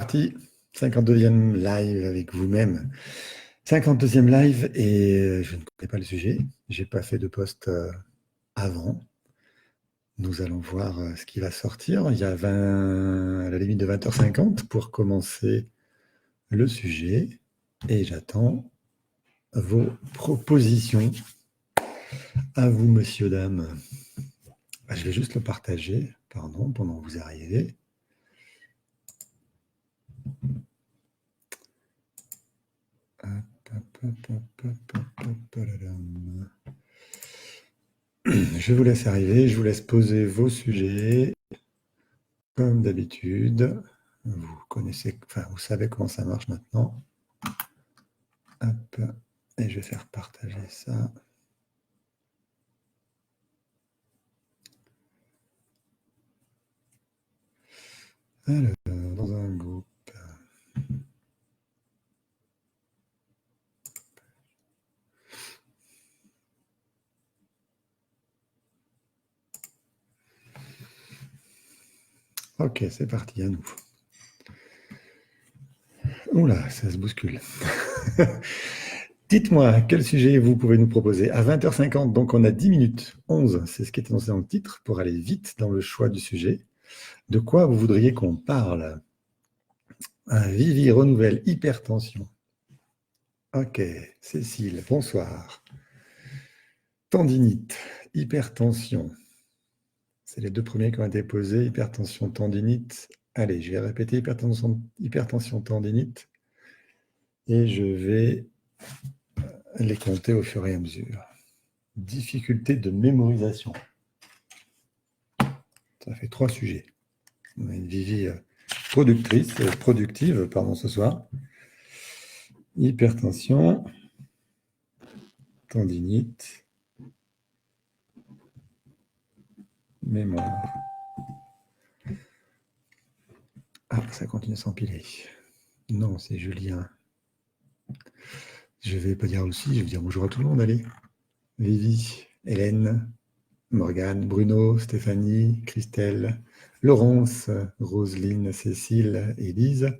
parti. 52e live avec vous-même. 52e live et je ne connais pas le sujet. Je n'ai pas fait de post avant. Nous allons voir ce qui va sortir. Il y a à la limite de 20h50 pour commencer le sujet. Et j'attends vos propositions. À vous, monsieur, dame. Je vais juste le partager, pardon, pendant que vous arrivez. Je vous laisse arriver, je vous laisse poser vos sujets. Comme d'habitude, vous connaissez, enfin, vous savez comment ça marche maintenant. Hop, et je vais faire partager ça. Alors, dans un groupe. Ok, c'est parti, à nous. Oula, ça se bouscule. Dites-moi, quel sujet vous pouvez nous proposer? À 20h50, donc on a 10 minutes. 11, c'est ce qui est annoncé dans le titre, pour aller vite dans le choix du sujet. De quoi vous voudriez qu'on parle? Vivi renouvelle hypertension. Ok, Cécile, bonsoir. Tendinite, hypertension. C'est les deux premiers qui ont été posés, hypertension, tendinite. Allez, je vais répéter hypertension, tendinite. Et je vais les compter au fur et à mesure. Difficulté de mémorisation. Ça fait 3 sujets. On a une Vivi productive, ce soir. Hypertension, tendinite, mémoire. Ah, ça continue à s'empiler. Non, c'est Julien. Je vais pas dire aussi, je vais dire bonjour à tout le monde, allez. Vivi, Hélène, Morgane, Bruno, Stéphanie, Christelle, Laurence, Roselyne, Cécile, Élise,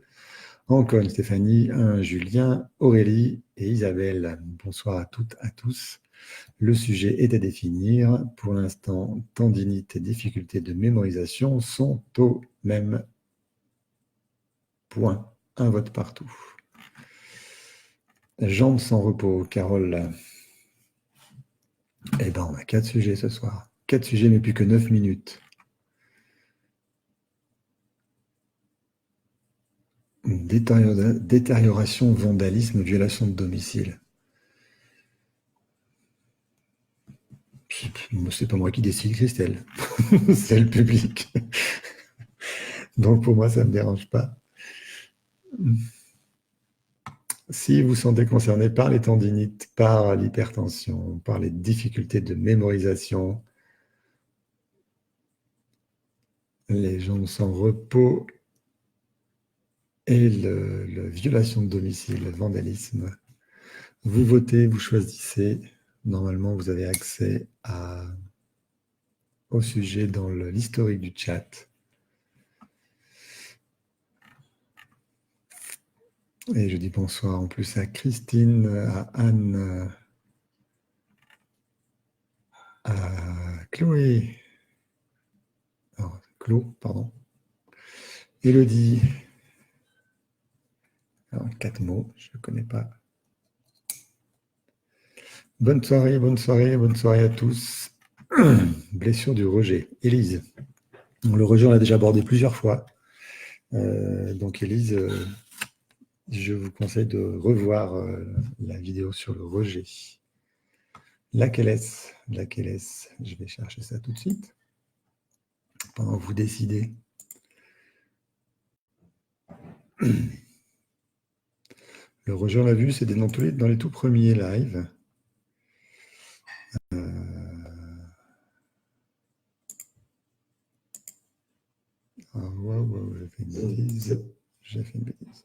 Ancogne, Stéphanie, Julien, Aurélie et Isabelle. Bonsoir à toutes, à tous. Le sujet est à définir. Pour l'instant, tendinite et difficulté de mémorisation sont au même point. Un vote partout. Jambes sans repos, Carole. Eh bien, on a 4 sujets ce soir. 4 sujets, mais plus que 9 minutes. Détérioration, vandalisme, violation de domicile. C'est pas moi qui décide, Christelle. C'est le public. Donc pour moi, ça ne me dérange pas. Si vous vous sentez concerné par les tendinites, par l'hypertension, par les difficultés de mémorisation, les jambes sans repos et la violation de domicile, le vandalisme, vous votez, vous choisissez. Normalement, vous avez accès au sujet dans l'historique du chat. Et je dis bonsoir en plus à Christine, à Anne, à Chloé, pardon, Élodie. Alors, 4 mots, je ne connais pas. Bonne soirée à tous. Blessure du rejet. Élise. Le rejet, on l'a déjà abordé plusieurs fois. Donc, Élise, je vous conseille de revoir la vidéo sur le rejet. Laquelle est-ce? Je vais chercher ça tout de suite. Pendant que vous décidez. Le rejet, on l'a vu, c'est dans les tout premiers lives. J'ai fait une bêtise.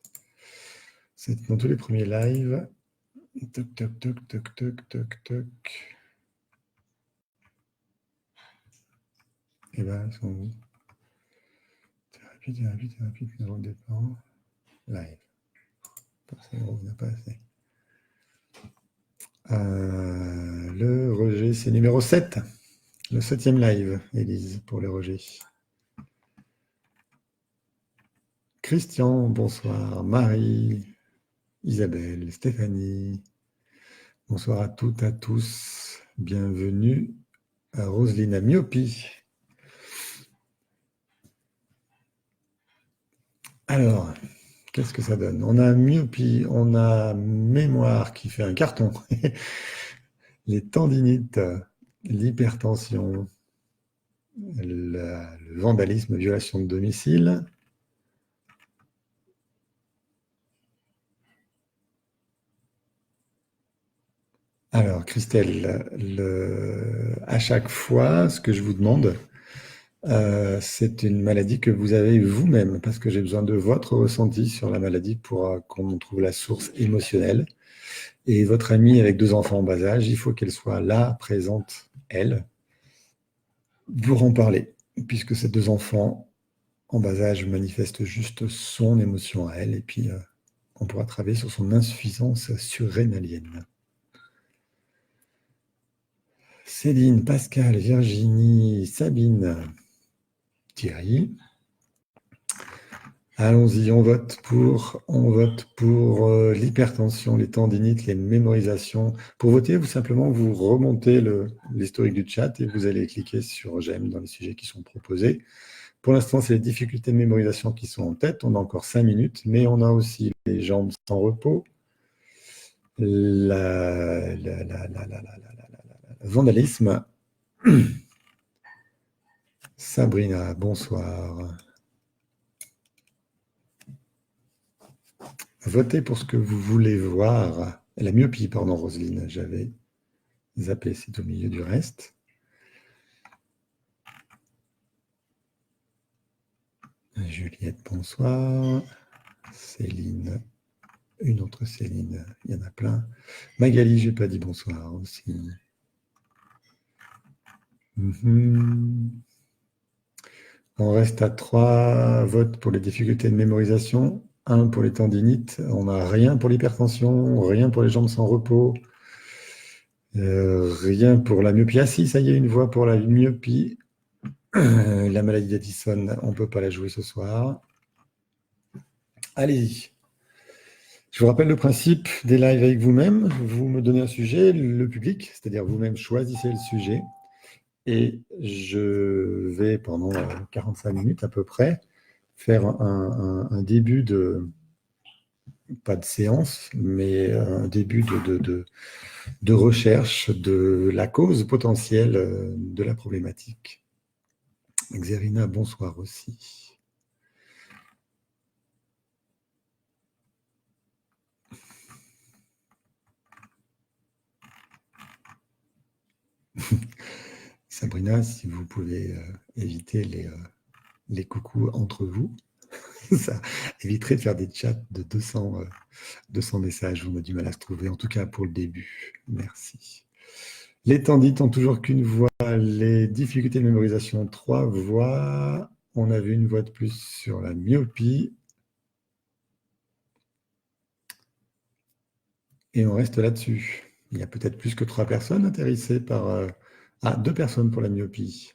C'est dans tous les premiers lives. Toc. Et bien, ils sont où? Thérapie, dans le départ. live. On n'a pas assez. Le rejet, c'est numéro 7. Le 7e live, Élise, pour le rejet. Christian, bonsoir. Marie, Isabelle, Stéphanie. Bonsoir à toutes, à tous. Bienvenue à Roselyne à Myopie. Alors, qu'est-ce que ça donne? On a myopie, on a mémoire qui fait un carton. Les tendinites, l'hypertension, le vandalisme, violation de domicile. Alors, Christelle, à chaque fois, ce que je vous demande, c'est une maladie que vous avez vous-même, parce que j'ai besoin de votre ressenti sur la maladie pour qu'on trouve la source émotionnelle. Et votre amie avec 2 enfants en bas âge, il faut qu'elle soit là, présente, elle, pour en parler, puisque ces 2 enfants en bas âge manifestent juste son émotion à elle, et puis on pourra travailler sur son insuffisance surrénalienne. Céline, Pascal, Virginie, Sabine, Thierry. Allons-y, on vote pour l'hypertension, les tendinites, les mémorisations. Pour voter, vous simplement vous remontez l'historique du chat et vous allez cliquer sur j'aime dans les sujets qui sont proposés. Pour l'instant, c'est les difficultés de mémorisation qui sont en tête. On a encore 5 minutes, mais on a aussi les jambes sans repos, le vandalisme. Sabrina, bonsoir. Votez pour ce que vous voulez voir. La myopie, pardon, Roselyne, j'avais zappé, c'est au milieu du reste. Juliette, bonsoir. Céline, une autre Céline, il y en a plein. Magali, j'ai pas dit bonsoir aussi. On reste à 3 votes pour les difficultés de mémorisation, 1 pour les tendinites, on n'a rien pour l'hypertension, rien pour les jambes sans repos, rien pour la myopie. Ah si, ça y est, une voix pour la myopie. La maladie d'Addison, on ne peut pas la jouer ce soir. Allez-y. Je vous rappelle le principe des lives avec vous-même. Vous me donnez un sujet, le public, c'est-à-dire vous-même choisissez le sujet. Et je vais, pendant 45 minutes à peu près, faire un début de, pas de séance, mais un début de recherche de la cause potentielle de la problématique. Xerina, bonsoir aussi. Sabrina, si vous pouvez éviter les coucous entre vous, ça éviterait de faire des chats de 200 messages. On a du mal à se trouver, en tout cas pour le début. Merci. Les tendites ont toujours qu'une voix. Les difficultés de mémorisation, 3 voix. On a vu une voix de plus sur la myopie. Et on reste là-dessus. Il y a peut-être plus que 3 personnes intéressées par... 2 personnes pour la myopie.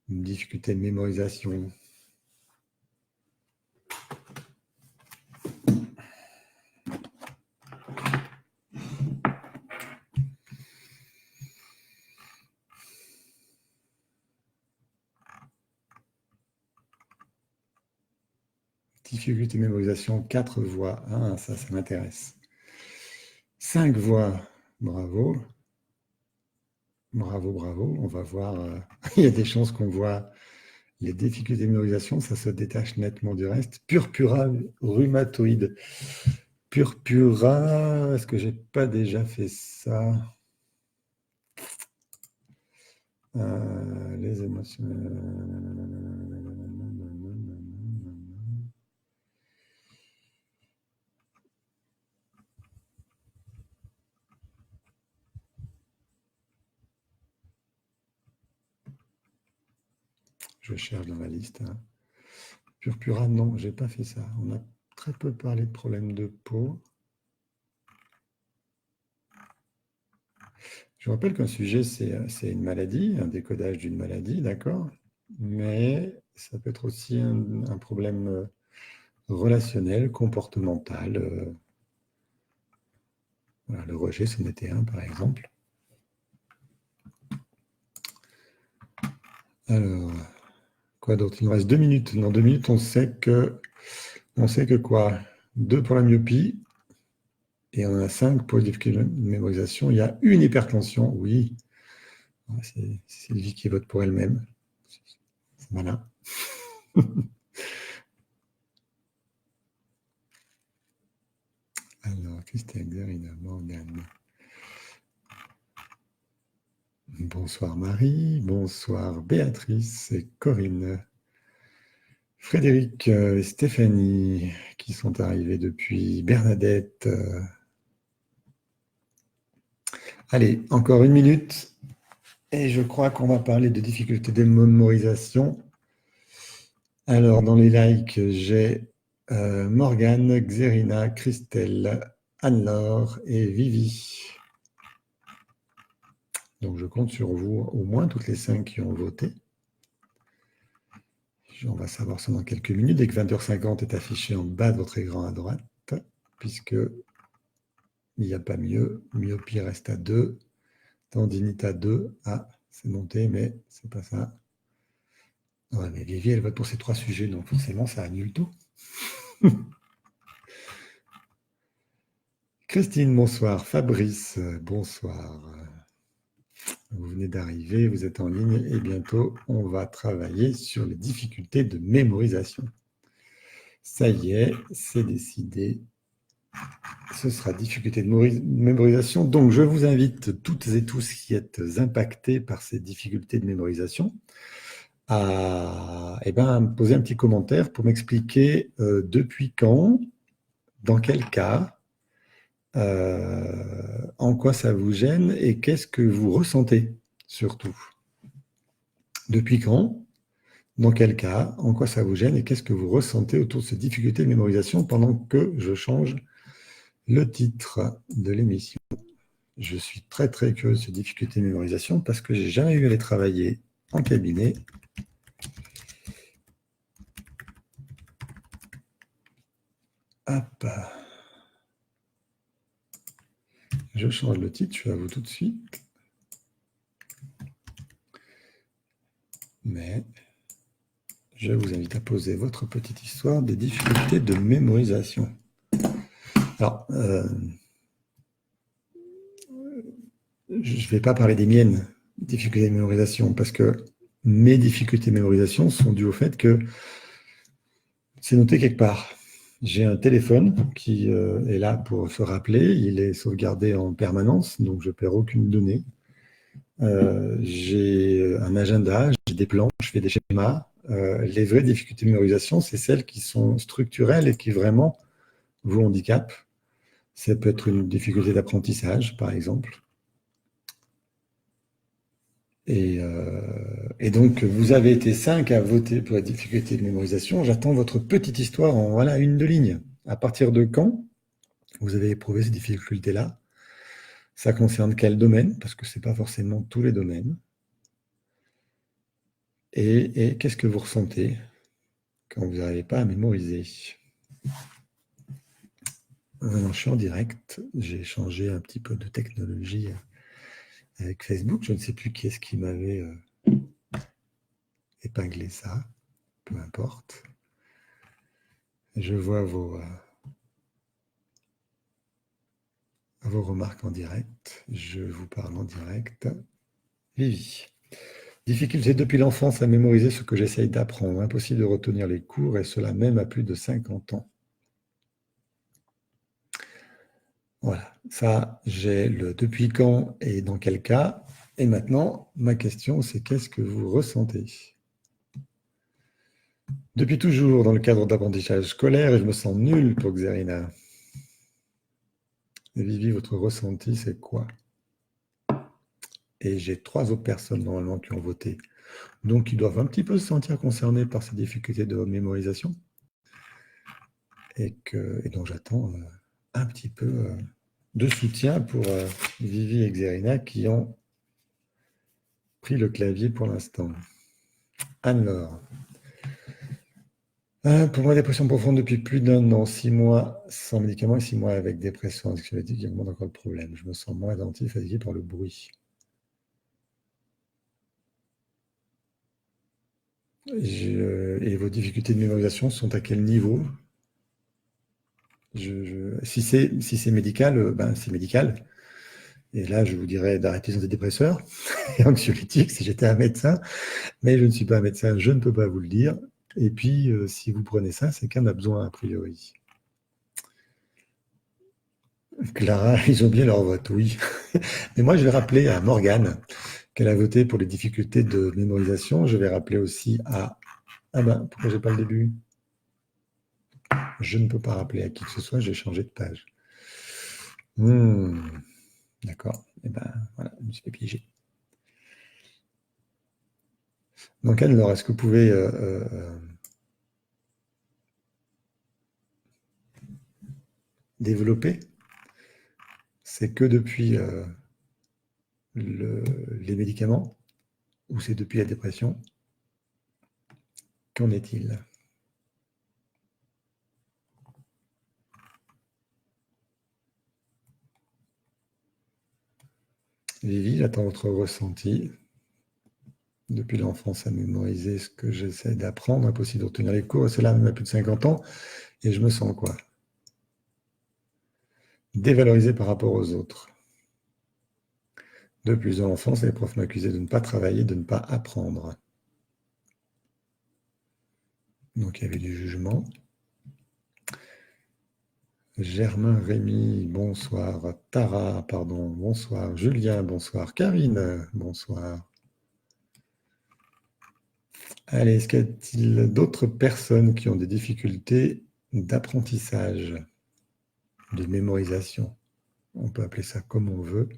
Une difficulté de mémorisation. Difficulté de mémorisation, 4 voix. Ah, ça m'intéresse. 5 voix. Bravo. Bravo, bravo. On va voir. Il y a des chances qu'on voit les difficultés de mémorisation. Ça se détache nettement du reste. Purpura rhumatoïde. Purpura. Est-ce que j'ai pas déjà fait ça? Les émotions. Je cherche dans la liste. Purpura, non, je n'ai pas fait ça. On a très peu parlé de problèmes de peau. Je rappelle qu'un sujet, c'est une maladie, un décodage d'une maladie, d'accord? Mais ça peut être aussi un problème relationnel, comportemental. Voilà, le rejet, c'en était un, par exemple. Alors, quoi d'autre? Il nous reste 2 minutes. Dans 2 minutes, on sait que quoi? 2 pour la myopie, et on en a 5 pour les difficultés de mémorisation. Il y a une hypertension, oui. C'est Sylvie qui vote pour elle-même. Voilà. Alors, Christelle, Xerina, Morgane. Bonsoir Marie, bonsoir Béatrice et Corinne. Frédéric et Stéphanie qui sont arrivés depuis, Bernadette. Allez, encore 1 minute. Et je crois qu'on va parler de difficultés de mémorisation. Alors, dans les likes, j'ai Morgane, Xerina, Christelle, Anne-Laure et Vivi. Donc, je compte sur vous, au moins toutes les 5 qui ont voté. On va savoir ça dans quelques minutes. Dès que 20h50 est affiché en bas de votre écran à droite, puisque il n'y a pas mieux. Myopie reste à 2. Tendinite à 2. Ah, c'est monté, mais c'est pas ça. Ouais, mais Vivi, elle vote pour ces 3 sujets, donc forcément, ça annule tout. Christine, bonsoir. Fabrice, bonsoir. Vous venez d'arriver, vous êtes en ligne et bientôt, on va travailler sur les difficultés de mémorisation. Ça y est, c'est décidé. Ce sera difficulté de mémorisation. Donc, je vous invite toutes et tous qui êtes impactés par ces difficultés de mémorisation à me poser un petit commentaire pour m'expliquer depuis quand, dans quel cas, en quoi ça vous gêne et qu'est-ce que vous ressentez surtout. Depuis quand, dans quel cas, en quoi ça vous gêne et qu'est-ce que vous ressentez autour de ces difficultés de mémorisation pendant que je change le titre de l'émission. Je suis très très curieux de ces difficultés de mémorisation parce que j'ai jamais eu à les travailler en cabinet. Hop. Je change le titre, je suis à vous tout de suite. Mais je vous invite à poser votre petite histoire des difficultés de mémorisation. Alors, je ne vais pas parler des miennes, difficultés de mémorisation, parce que mes difficultés de mémorisation sont dues au fait que c'est noté quelque part. J'ai un téléphone qui est là pour se rappeler, il est sauvegardé en permanence, donc je ne perds aucune donnée. J'ai un agenda, j'ai des plans, je fais des schémas. Les vraies difficultés de mémorisation, c'est celles qui sont structurelles et qui vraiment vous handicapent. Ça peut être une difficulté d'apprentissage, par exemple. Et donc, vous avez été 5 à voter pour la difficulté de mémorisation. J'attends votre petite histoire en voilà, 1-2 lignes. À partir de quand vous avez éprouvé ces difficultés-là? Ça concerne quel domaine? Parce que ce n'est pas forcément tous les domaines. Et qu'est-ce que vous ressentez quand vous n'arrivez pas à mémoriser? Maintenant, je suis en direct. J'ai changé un petit peu de technologie avec Facebook. Je ne sais plus qui est-ce qui m'avait épinglé ça. Peu importe. Je vois vos remarques en direct. Je vous parle en direct. Vivi. Difficulté depuis l'enfance à mémoriser ce que j'essaye d'apprendre. Impossible de retenir les cours et cela même à plus de 50 ans. Voilà, ça, j'ai le depuis quand et dans quel cas. Et maintenant, ma question, c'est qu'est-ce que vous ressentez? Depuis toujours, dans le cadre d'apprentissage scolaire, et je me sens nul pour Xerina. Vivi, votre ressenti, c'est quoi? Et j'ai 3 autres personnes, normalement, qui ont voté Donc, ils doivent un petit peu se sentir concernés par ces difficultés de mémorisation. Et donc, j'attends un petit peu de soutien pour Vivi et Xerina qui ont pris le clavier pour l'instant. Alors, pour moi, dépression profonde depuis plus d'un an, 6 mois sans médicaments et 6 mois avec dépression anxiolytique, il augmente encore le problème. Je me sens moins attentif, fatigué par le bruit. Et vos difficultés de mémorisation sont à quel niveau? Si c'est médical, ben c'est médical. Et là, je vous dirais d'arrêter les antidépresseurs et anxiolytiques si j'étais un médecin. Mais je ne suis pas un médecin, je ne peux pas vous le dire. Et puis, si vous prenez ça, c'est qu'un a besoin, a priori. Clara, ils ont bien leur vote, oui. Mais moi, je vais rappeler à Morgane qu'elle a voté pour les difficultés de mémorisation. Je vais rappeler aussi à... Ah ben, pourquoi j'ai pas le début? Je ne peux pas rappeler à qui que ce soit, j'ai changé de page. D'accord. Et ben, voilà, je me suis fait piéger. Donc, Anne-Laure, est-ce que vous pouvez développer? C'est que depuis les médicaments ou c'est depuis la dépression? Qu'en est-il? Vivi, j'attends votre ressenti. Depuis l'enfance à mémoriser ce que j'essaie d'apprendre, impossible de retenir les cours, et cela même à plus de 50 ans, et je me sens quoi? Dévalorisé par rapport aux autres. De plus en l'enfance, les profs m'accusaient de ne pas travailler, de ne pas apprendre. Donc il y avait du jugement. Germain, Rémi, bonsoir. Tara, pardon, bonsoir. Julien, bonsoir. Karine, bonsoir. Allez, est-ce qu'il y a d'autres personnes qui ont des difficultés d'apprentissage, de mémorisation? On peut appeler ça comme on veut.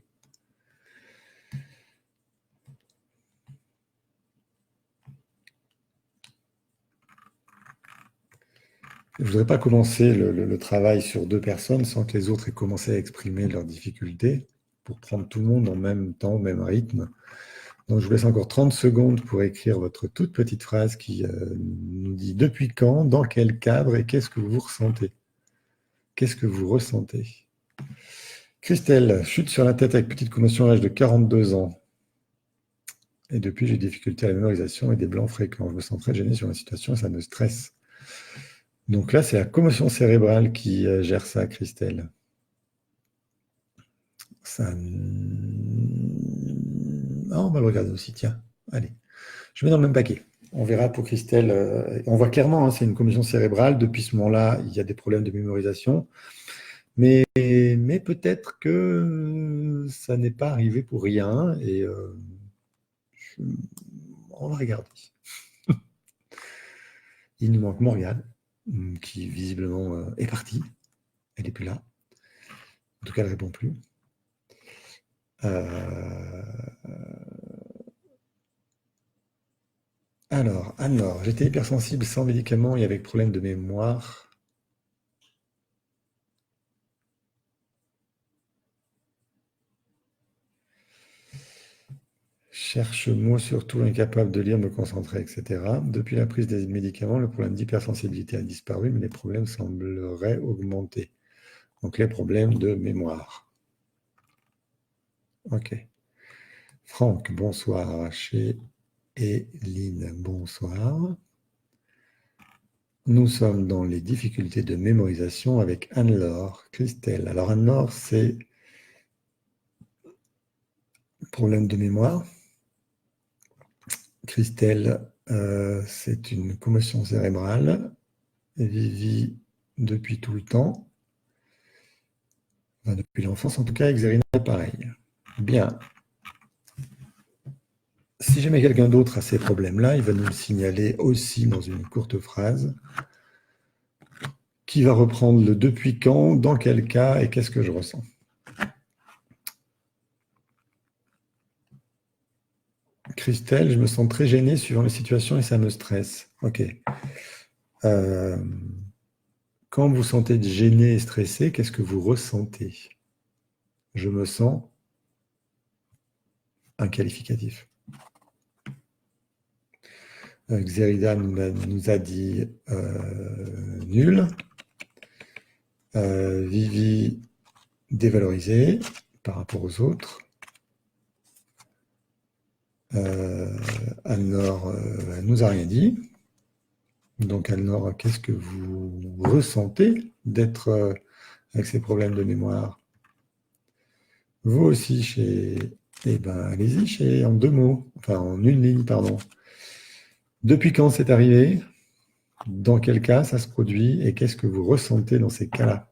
Je ne voudrais pas commencer le travail sur 2 personnes sans que les autres aient commencé à exprimer leurs difficultés pour prendre tout le monde en même temps, au même rythme. Donc, je vous laisse encore 30 secondes pour écrire votre toute petite phrase qui nous dit depuis quand, dans quel cadre et qu'est-ce que vous ressentez. Qu'est-ce que vous ressentez? Christelle, chute sur la tête avec petite commotion à l'âge de 42 ans. Et depuis, j'ai des difficultés à la mémorisation et des blancs fréquents. Je me sens très gêné sur la situation et ça me stresse. Donc là, c'est la commotion cérébrale qui gère ça, Christelle. Ça... Ah, on va le regarder aussi, tiens. Allez, je mets dans le même paquet. On verra pour Christelle. On voit clairement, hein, c'est une commotion cérébrale. Depuis ce moment-là, il y a des problèmes de mémorisation. Mais peut-être que ça n'est pas arrivé pour rien. Et on va regarder. Il nous manque Morgane, qui visiblement est partie. Elle n'est plus là. En tout cas, elle ne répond plus. Alors, j'étais hypersensible sans médicaments et avec problème de mémoire. Cherche mot surtout incapable de lire, me concentrer, etc. Depuis la prise des médicaments, le problème d'hypersensibilité a disparu, mais les problèmes sembleraient augmenter. Donc les problèmes de mémoire. Ok. Franck, bonsoir. Chez Eline, bonsoir. Nous sommes dans les difficultés de mémorisation avec Anne-Laure, Christelle. Alors Anne-Laure, c'est problème de mémoire. Christelle, c'est une commotion cérébrale. Vivi, depuis tout le temps. Enfin, depuis l'enfance, en tout cas, Xerina, pareil. Bien. Si jamais quelqu'un d'autre a ces problèmes-là, il va nous le signaler aussi dans une courte phrase qui va reprendre le depuis quand, dans quel cas et qu'est-ce que je ressens. Christelle, je me sens très gênée suivant les situations et ça me stresse. Ok. Quand vous sentez gêné et stressé, qu'est-ce que vous ressentez? Je me sens un qualificatif. Xerida nous a dit nul. Vivi dévalorisé par rapport aux autres. Anne-Laure elle nous a rien dit. Donc Anne-Laure, qu'est-ce que vous ressentez d'être avec ces problèmes de mémoire? Vous aussi, eh ben, allez-y, en 2 mots, enfin en 1 ligne, pardon. Depuis quand c'est arrivé? Dans quel cas ça se produit? Et qu'est-ce que vous ressentez dans ces cas-là?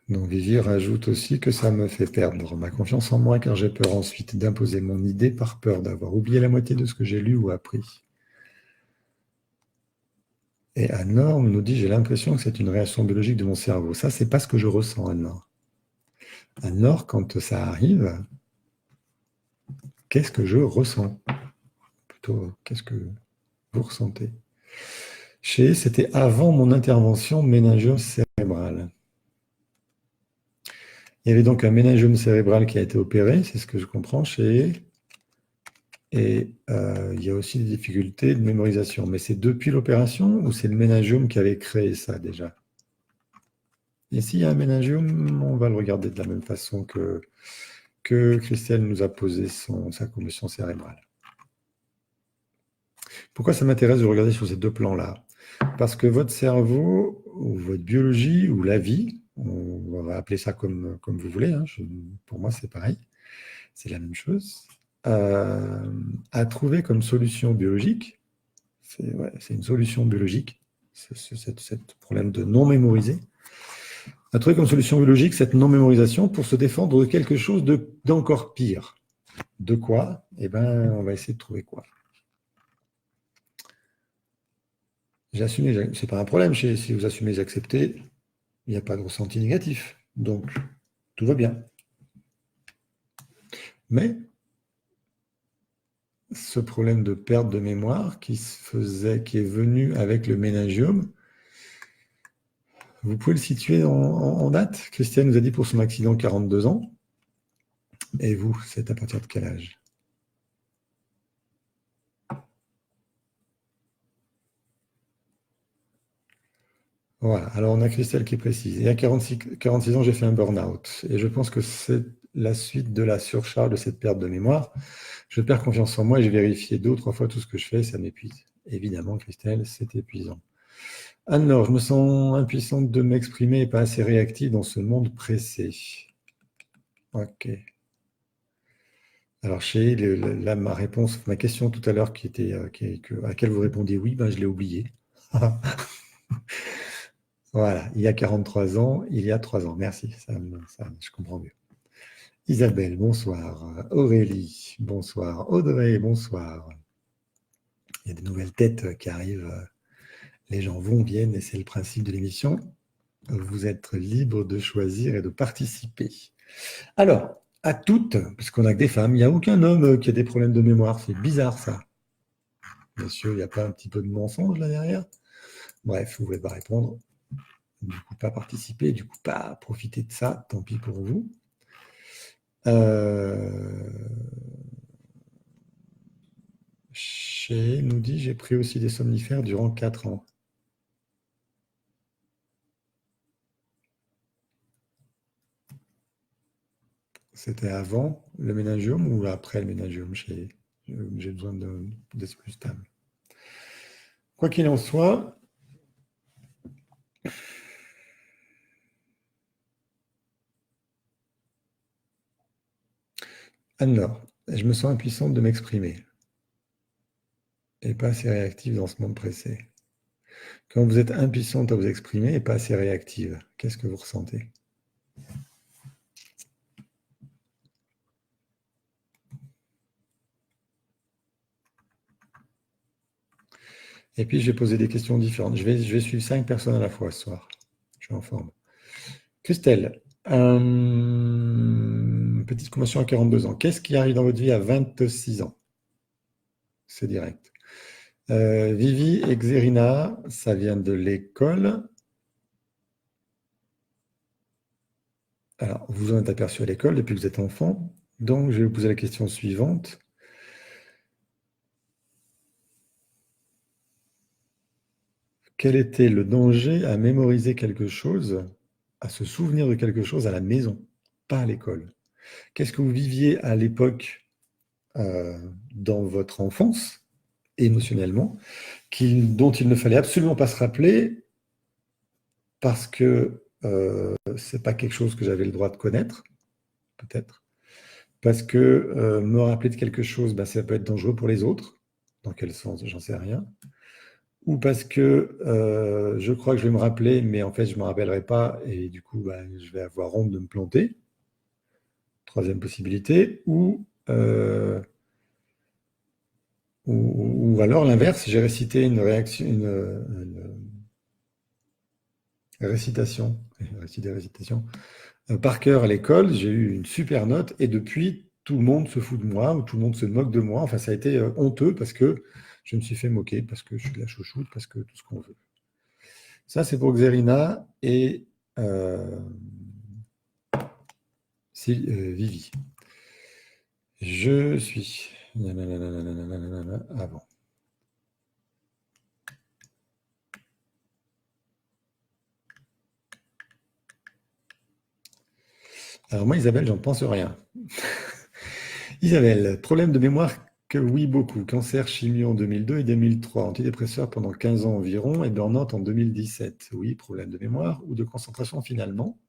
Donc Vivi rajoute aussi que ça me fait perdre ma confiance en moi car j'ai peur ensuite d'imposer mon idée par peur d'avoir oublié la moitié de ce que j'ai lu ou appris. Et Anne-Laure nous dit, j'ai l'impression que c'est une réaction biologique de mon cerveau. Ça, c'est pas ce que je ressens, Anne-Laure. Anne-Laure, quand ça arrive, qu'est-ce que je ressens? Plutôt, qu'est-ce que vous ressentez? C'était avant mon intervention méningiome cérébrale. Il y avait donc un méningiome cérébral qui a été opéré, c'est ce que je comprends et il y a aussi des difficultés de mémorisation. Mais c'est depuis l'opération ou c'est le méningiome qui avait créé ça déjà? Et s'il y a un méningiome, on va le regarder de la même façon que Christelle nous a posé sa commotion cérébrale. Pourquoi ça m'intéresse de regarder sur ces 2 plans-là? Parce que votre cerveau, ou votre biologie, ou la vie, on va appeler ça comme vous voulez, hein, pour moi c'est pareil, c'est la même chose, a trouvé comme solution biologique, c'est une solution biologique, ce problème de non mémoriser, a trouvé comme solution biologique cette non-mémorisation pour se défendre de quelque chose d'encore pire. De quoi? Eh bien, on va essayer de trouver quoi. J'ai assumé, c'est pas un problème, si vous assumez, vous acceptez, il n'y a pas de ressenti négatif. Donc, tout va bien. Mais, ce problème de perte de mémoire qui est venu avec le méningiome, vous pouvez le situer en date? Christiane nous a dit pour son accident 42 ans. Et vous, c'est à partir de quel âge? Voilà, alors on a Christelle qui précise. Et à 46 ans, j'ai fait un burn-out. Et je pense que c'est la suite de la surcharge de cette perte de mémoire. Je perds confiance en moi et je vérifie 2 ou 3 fois tout ce que je fais, ça m'épuise. Évidemment, Christelle, c'est épuisant. Anne-Laure, je me sens impuissante de m'exprimer et pas assez réactive dans ce monde pressé. Ok. Alors, là, ma question tout à l'heure à laquelle vous répondiez oui, ben, je l'ai oublié. Voilà, il y a 43 ans, il y a 3 ans. Merci, je comprends mieux. Isabelle, bonsoir. Aurélie, bonsoir. Audrey, bonsoir. Il y a des nouvelles têtes qui arrivent. Les gens vont, viennent, et c'est le principe de l'émission. Vous êtes libre de choisir et de participer. Alors, à toutes, puisqu'on n'a que des femmes, il n'y a aucun homme qui a des problèmes de mémoire. C'est bizarre, ça. Monsieur, il n'y a pas un petit peu de mensonge là derrière? Bref, vous ne pouvez pas répondre. Du coup, pas participer, du coup, pas profiter de ça. Tant pis pour vous. Chez nous dit, j'ai pris aussi des somnifères durant 4 ans. C'était avant le méningiome ou après le méningiome? J'ai besoin d'être plus stable. Quoi qu'il en soit, Anne-Laure, je me sens impuissante de m'exprimer et pas assez réactive dans ce monde pressé. Quand vous êtes impuissante à vous exprimer et pas assez réactive, qu'est-ce que vous ressentez? Et puis, je vais poser des questions différentes. Je vais suivre 5 personnes à la fois ce soir. Je suis en forme. Christelle, petite convention à 42 ans. Qu'est-ce qui arrive dans votre vie à 26 ans? C'est direct. Vivi et Xerina, ça vient de l'école. Alors, vous en êtes aperçu à l'école depuis que vous êtes enfant. Donc, je vais vous poser la question suivante. Quel était le danger à mémoriser quelque chose, à se souvenir de quelque chose à la maison, pas à l'école? Qu'est-ce que vous viviez à l'époque dans votre enfance, émotionnellement, dont il ne fallait absolument pas se rappeler parce que ce n'est pas quelque chose que j'avais le droit de connaître, peut-être, parce que me rappeler de quelque chose, ça peut être dangereux pour les autres. Dans quel sens? J'en sais rien. Ou parce que je crois que je vais me rappeler, mais en fait, je ne me rappellerai pas, et du coup, je vais avoir honte de me planter. Troisième possibilité. Ou alors l'inverse, j'ai récité une récitation par cœur à l'école, j'ai eu une super note, et depuis, tout le monde se fout de moi, ou tout le monde se moque de moi. Enfin, ça a été honteux parce que je me suis fait moquer, parce que je suis de la chouchoute, parce que tout ce qu'on veut. Ça, c'est pour Xerina et Vivi. Je suis... Avant. Alors moi, Isabelle, j'en pense rien. Isabelle, problème de mémoire que oui, beaucoup. Cancer, chimio en 2002 et 2003. Antidépresseur pendant 15 ans environ et burn-out en 2017. Oui, problème de mémoire ou de concentration finalement.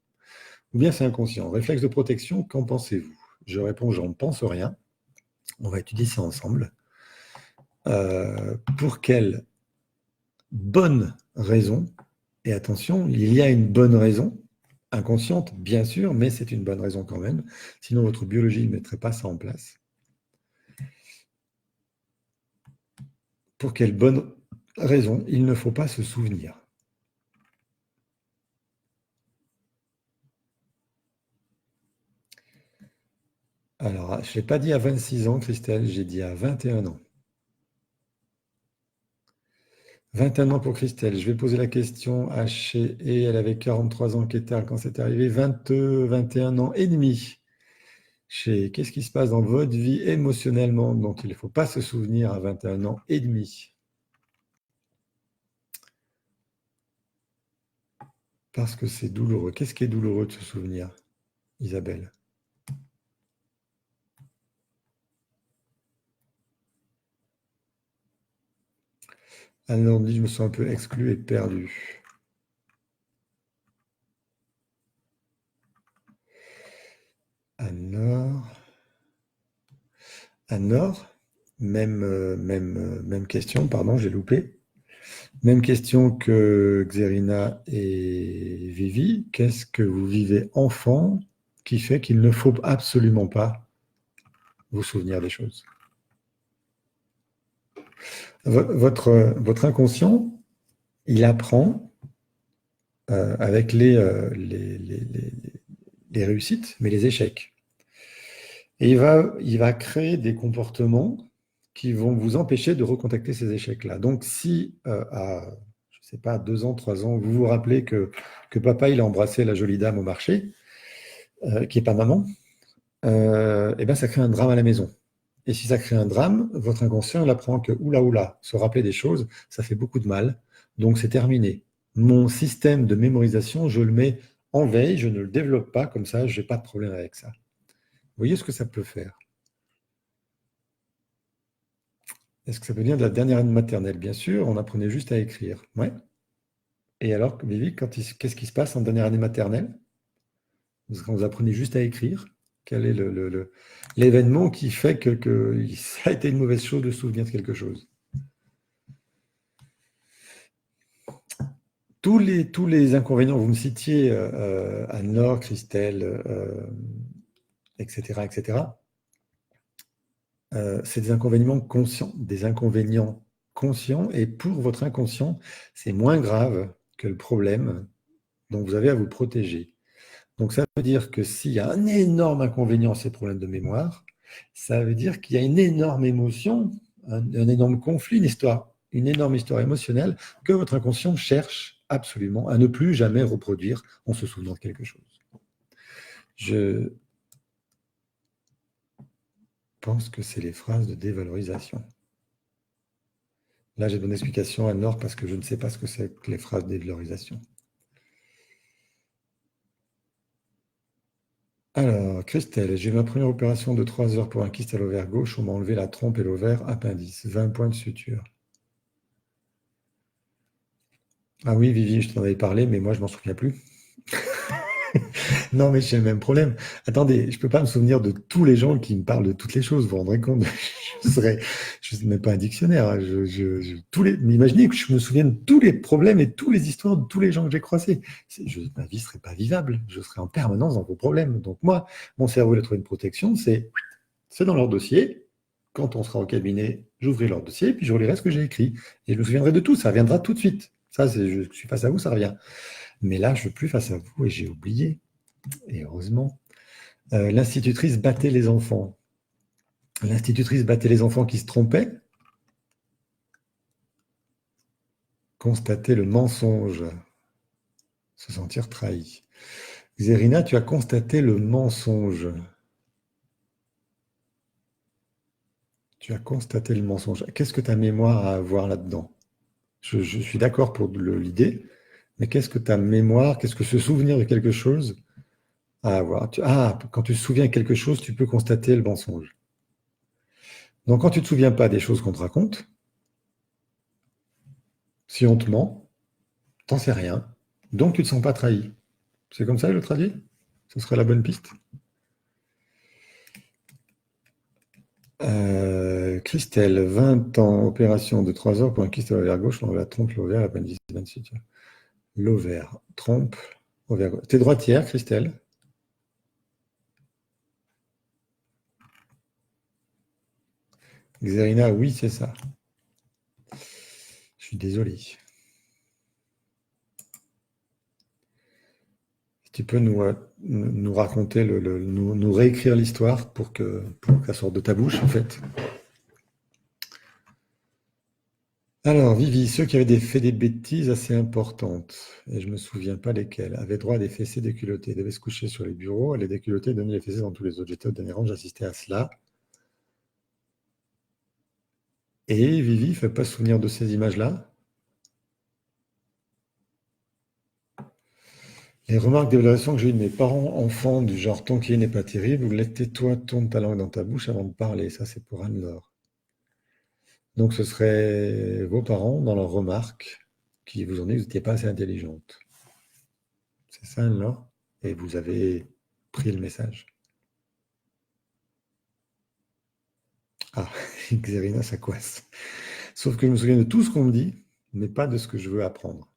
Ou bien c'est inconscient. Réflexe de protection, qu'en pensez-vous? Je réponds, j'en pense rien. On va étudier ça ensemble. Pour quelle bonne raison? Et attention, il y a une bonne raison, inconsciente bien sûr, mais c'est une bonne raison quand même. Sinon, votre biologie ne mettrait pas ça en place. Pour quelle bonne raison il ne faut pas se souvenir? Alors, je n'ai pas dit à 26 ans, Christelle, j'ai dit à 21 ans. 21 ans pour Christelle. Je vais poser la question à Chez, et elle avait 43 ans quand c'est arrivé. 21 ans et demi. Chez, qu'est-ce qui se passe dans votre vie émotionnellement dont il ne faut pas se souvenir à 21 ans et demi? Parce que c'est douloureux. Qu'est-ce qui est douloureux de se souvenir, Isabelle? Alors, on dit, je me sens un peu exclu et perdu. Anor, même question, pardon, j'ai loupé. Même question que Xerina et Vivi. Qu'est-ce que vous vivez enfant qui fait qu'il ne faut absolument pas vous souvenir des choses? Votre inconscient, il apprend avec les réussites, mais les échecs. Et il va créer des comportements qui vont vous empêcher de recontacter ces échecs-là. Donc, si à, je ne sais pas, 2 ans, 3 ans, vous vous rappelez que papa, il a embrassé la jolie dame au marché, qui n'est pas maman, et ben ça crée un drame à la maison. Et si ça crée un drame, votre inconscient, il apprend que, oula, se rappeler des choses, ça fait beaucoup de mal, donc c'est terminé. Mon système de mémorisation, je le mets en veille, je ne le développe pas, comme ça, je n'ai pas de problème avec ça. Vous voyez ce que ça peut faire? Est-ce que ça peut venir de la dernière année maternelle? Bien sûr, on apprenait juste à écrire. Ouais. Et alors, Vivi, qu'est-ce qui se passe en dernière année maternelle? Quand vous apprenez juste à écrire, quel est l'événement qui fait que ça a été une mauvaise chose de se souvenir de quelque chose? Tous les inconvénients, vous me citiez Anne-Laure, Christelle, etc., etc. C'est des inconvénients conscients, et pour votre inconscient, c'est moins grave que le problème Donc, vous avez à vous protéger. Donc, ça veut dire que s'il y a un énorme inconvénient à ces problèmes de mémoire, ça veut dire qu'il y a une énorme émotion, un énorme conflit, une énorme histoire émotionnelle que votre inconscient cherche absolument à ne plus jamais reproduire en se souvenant de quelque chose. Je pense que c'est les phrases de dévalorisation. Là, j'ai donné explication à Nord parce que je ne sais pas ce que c'est que les phrases de dévalorisation. Alors, Christelle, j'ai eu ma première opération de 3 heures pour un kyste à l'ovaire gauche. On m'a enlevé la trompe et l'ovaire appendice. 20 points de suture. Ah oui, Vivi, je t'en avais parlé, mais moi, je m'en souviens plus. Non, mais j'ai le même problème. Attendez, je peux pas me souvenir de tous les gens qui me parlent de toutes les choses. Vous vous rendrez compte? Je suis même pas un dictionnaire, hein. Mais imaginez que je me souvienne de tous les problèmes et toutes les histoires de tous les gens que j'ai croisés. Ma vie serait pas vivable. Je serais en permanence dans vos problèmes. Donc moi, mon cerveau, il a trouvé une protection. C'est dans leur dossier. Quand on sera au cabinet, j'ouvrirai leur dossier, puis je relirai ce que j'ai écrit. Et je me souviendrai de tout. Ça reviendra tout de suite. Ça, je suis face à vous, ça revient. Mais là, je ne suis plus face à vous et j'ai oublié. Et heureusement. L'institutrice battait les enfants. L'institutrice battait les enfants qui se trompaient. Constater le mensonge. Se sentir trahi. Xérina, tu as constaté le mensonge. Tu as constaté le mensonge. Qu'est-ce que ta mémoire a à voir là-dedans? Je suis d'accord pour l'idée, mais qu'est-ce que ta mémoire, qu'est-ce que se souvenir de quelque chose a à voir? Quand tu te souviens de quelque chose, tu peux constater le mensonge. Donc, quand tu ne te souviens pas des choses qu'on te raconte, si on te ment, t'en sais rien, donc tu ne te sens pas trahi. C'est comme ça que je le traduis? Ce serait la bonne piste. Christelle, 20 ans, opération de 3 heures pour un kyste à l'ovaire gauche, on la trompe, l'ovaire, l'appendice, 26. L'ovaire, trompe, ovaire gauche. T'es droitière, Christelle? Xérina, oui, c'est ça. Je suis désolé. Tu peux nous raconter, nous réécrire l'histoire pour qu'elle sorte de ta bouche, en fait. Alors, Vivi, ceux qui avaient fait des bêtises assez importantes, et je ne me souviens pas lesquelles, avaient droit à des fessées déculottées, devaient se coucher sur les bureaux, et les déculottés donnaient les fessées dans tous les autres. J'étais au dernier rang, j'assistais à cela. Et Vivi ne fait pas souvenir de ces images-là. Les remarques d'évaluation que j'ai eues de mes parents enfants, du genre ton qui n'est pas terrible, ou tais-toi, tourne ta langue dans ta bouche avant de parler. Ça, c'est pour Anne-Laure. Donc, ce serait vos parents, dans leurs remarques, qui vous ont dit que vous n'étiez pas assez intelligente. C'est ça, Anne-Laure? Et vous avez pris le message. Ah, Xérina, ça coince. Sauf que je me souviens de tout ce qu'on me dit, mais pas de ce que je veux apprendre.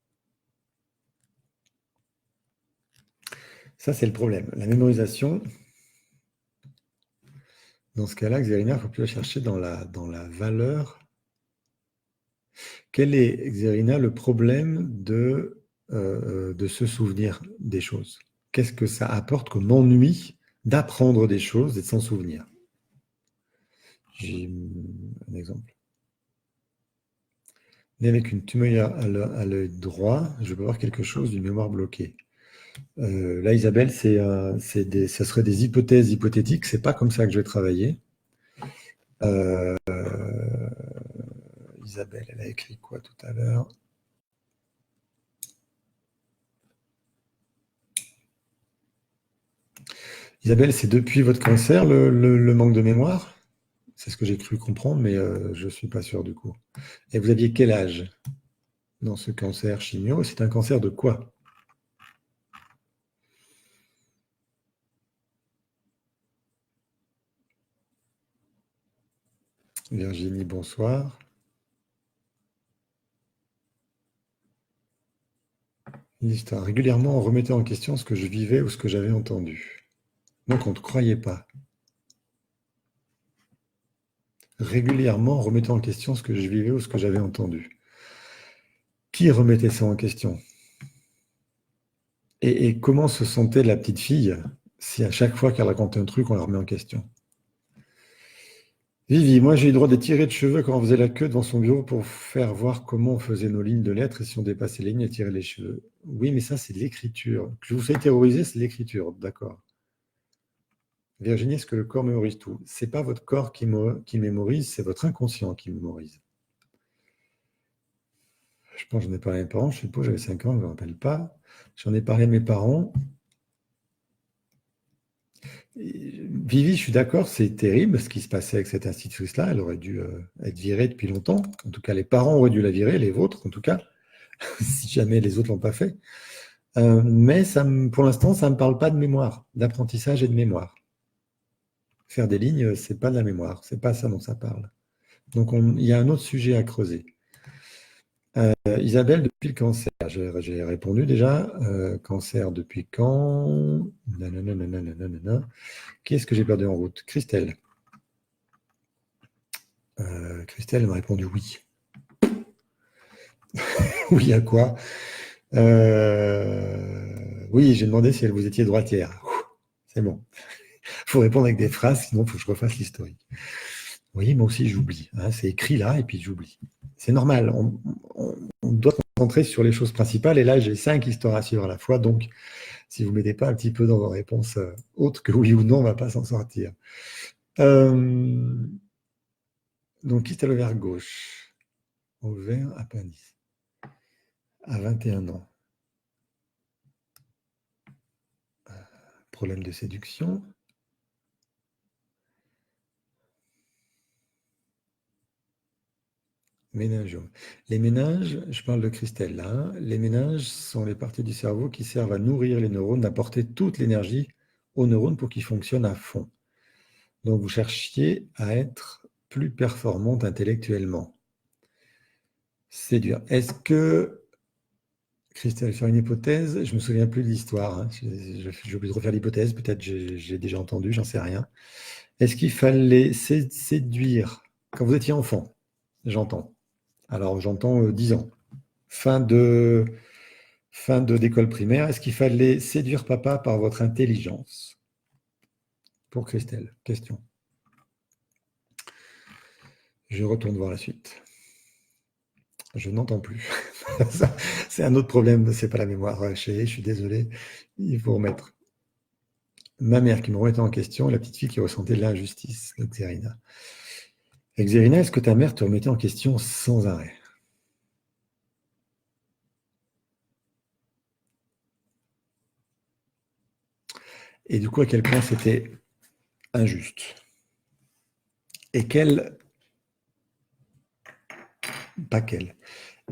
Ça, c'est le problème. La mémorisation, dans ce cas-là, Xérina, il ne faut plus la chercher dans la valeur. Quel est, Xérina, le problème de se souvenir des choses? Qu'est-ce que ça apporte comme ennui d'apprendre des choses et de s'en souvenir? J'ai un exemple. Né avec une tumeur à l'œil droit, je peux voir quelque chose d'une mémoire bloquée. Là, Isabelle, ça serait des hypothèses hypothétiques. C'est pas comme ça que je vais travailler. Isabelle, elle a écrit quoi tout à l'heure? Isabelle, c'est depuis votre cancer le manque de mémoire? C'est ce que j'ai cru comprendre, mais je ne suis pas sûr du coup. Et vous aviez quel âge dans ce cancer chimio? C'est un cancer de quoi? Virginie, bonsoir. L'histoire. Régulièrement, on remettait en question ce que je vivais ou ce que j'avais entendu. Donc, on ne te croyait pas. Régulièrement, on remettait en question ce que je vivais ou ce que j'avais entendu. Qui remettait ça en question? Et comment se sentait la petite fille si à chaque fois qu'elle racontait un truc, on la remet en question? Vivi, moi j'ai eu le droit de tirer de cheveux quand on faisait la queue devant son bureau pour faire voir comment on faisait nos lignes de lettres et si on dépassait les lignes, et tirer les cheveux. Oui, mais ça c'est de l'écriture. Que je vous fais terroriser, c'est de l'écriture, d'accord. Virginie, est-ce que le corps mémorise tout? C'est pas votre corps qui mémorise, c'est votre inconscient qui mémorise. Je pense que j'en ai parlé à mes parents, je suppose, j'avais 5 ans, je ne me rappelle pas. J'en ai parlé à mes parents. Vivi, je suis d'accord, c'est terrible ce qui se passait avec cette institutrice-là. Elle aurait dû être virée depuis longtemps. En tout cas, les parents auraient dû la virer, les vôtres en tout cas, si jamais les autres l'ont pas fait. Mais pour l'instant, ça ne me parle pas de mémoire, d'apprentissage et de mémoire. Faire des lignes, c'est pas de la mémoire, c'est pas ça dont ça parle. Donc il y a un autre sujet à creuser. Isabelle, depuis le cancer, j'ai répondu déjà. Cancer depuis quand? Nanana, nanana, nanana. Qui est-ce que j'ai perdu en route? Christelle. Christelle m'a répondu oui. Oui, à quoi? Oui, j'ai demandé si elle vous étiez droitière. C'est bon. Il faut répondre avec des phrases, sinon il faut que je refasse l'historique. Oui, moi aussi j'oublie. Hein, c'est écrit là et puis j'oublie. C'est normal. On doit se concentrer sur les choses principales. Et là, j'ai 5 histoires à suivre à la fois. Donc, si vous ne m'aidez pas un petit peu dans vos réponses autres que oui ou non, on ne va pas s'en sortir. Donc, quitte à l'ovaire gauche, ovaire appendice, à 21 ans. Problème de séduction. Méningiome. Les méninges, je parle de Christelle là, hein. Les méninges sont les parties du cerveau qui servent à nourrir les neurones, d'apporter toute l'énergie aux neurones pour qu'ils fonctionnent à fond. Donc vous cherchiez à être plus performante intellectuellement. Séduire. Est-ce que, Christelle, faire une hypothèse, je ne me souviens plus de l'histoire, hein. J'ai oublié de refaire l'hypothèse, peut-être j'ai déjà entendu, j'en sais rien. Est-ce qu'il fallait séduire quand vous étiez enfant? J'entends. Alors j'entends 10 ans. Fin d'école primaire. Est-ce qu'il fallait séduire papa par votre intelligence? Pour Christelle, question. Je retourne voir la suite. Je n'entends plus. C'est un autre problème, c'est pas la mémoire. Je suis désolé. Il faut remettre. Ma mère qui me remettait en question, la petite fille qui ressentait de l'injustice, Xérina. Xérina, est-ce que ta mère te remettait en question sans arrêt? Et du coup, à quel point c'était injuste? Et pas quelle,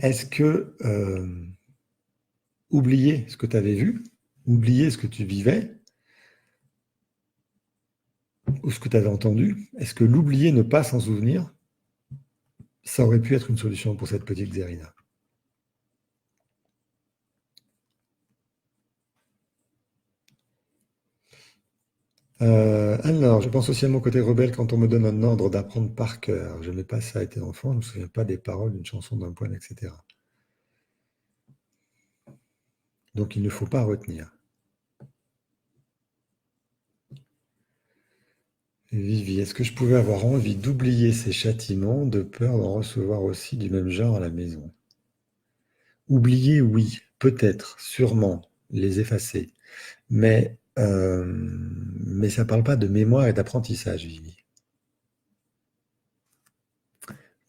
est-ce que oublier ce que tu avais vu, oublier ce que tu vivais, ou ce que tu avais entendu, est-ce que l'oublier, ne pas s'en souvenir, ça aurait pu être une solution pour cette petite Xérina? Alors, je pense aussi à mon côté rebelle quand on me donne un ordre d'apprendre par cœur. Je n'ai pas ça été enfant, je ne me souviens pas des paroles d'une chanson, d'un poème, etc. Donc, il ne faut pas retenir. Vivi, est-ce que je pouvais avoir envie d'oublier ces châtiments de peur d'en recevoir aussi du même genre à la maison? Oublier, oui, peut-être, sûrement, les effacer. Mais ça ne parle pas de mémoire et d'apprentissage, Vivi.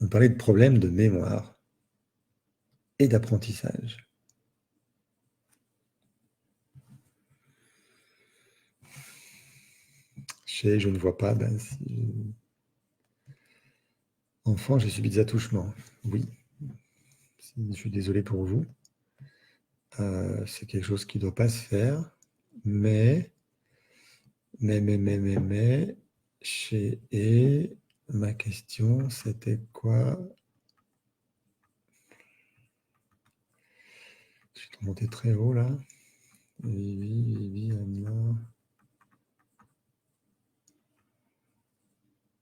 On parlait de problèmes de mémoire et d'apprentissage. Je ne vois pas. Enfant, j'ai subi des attouchements. Oui, je suis désolé pour vous. C'est quelque chose qui ne doit pas se faire. Mais, ma question, c'était quoi? Je suis monté très haut là. Vivi, Anna.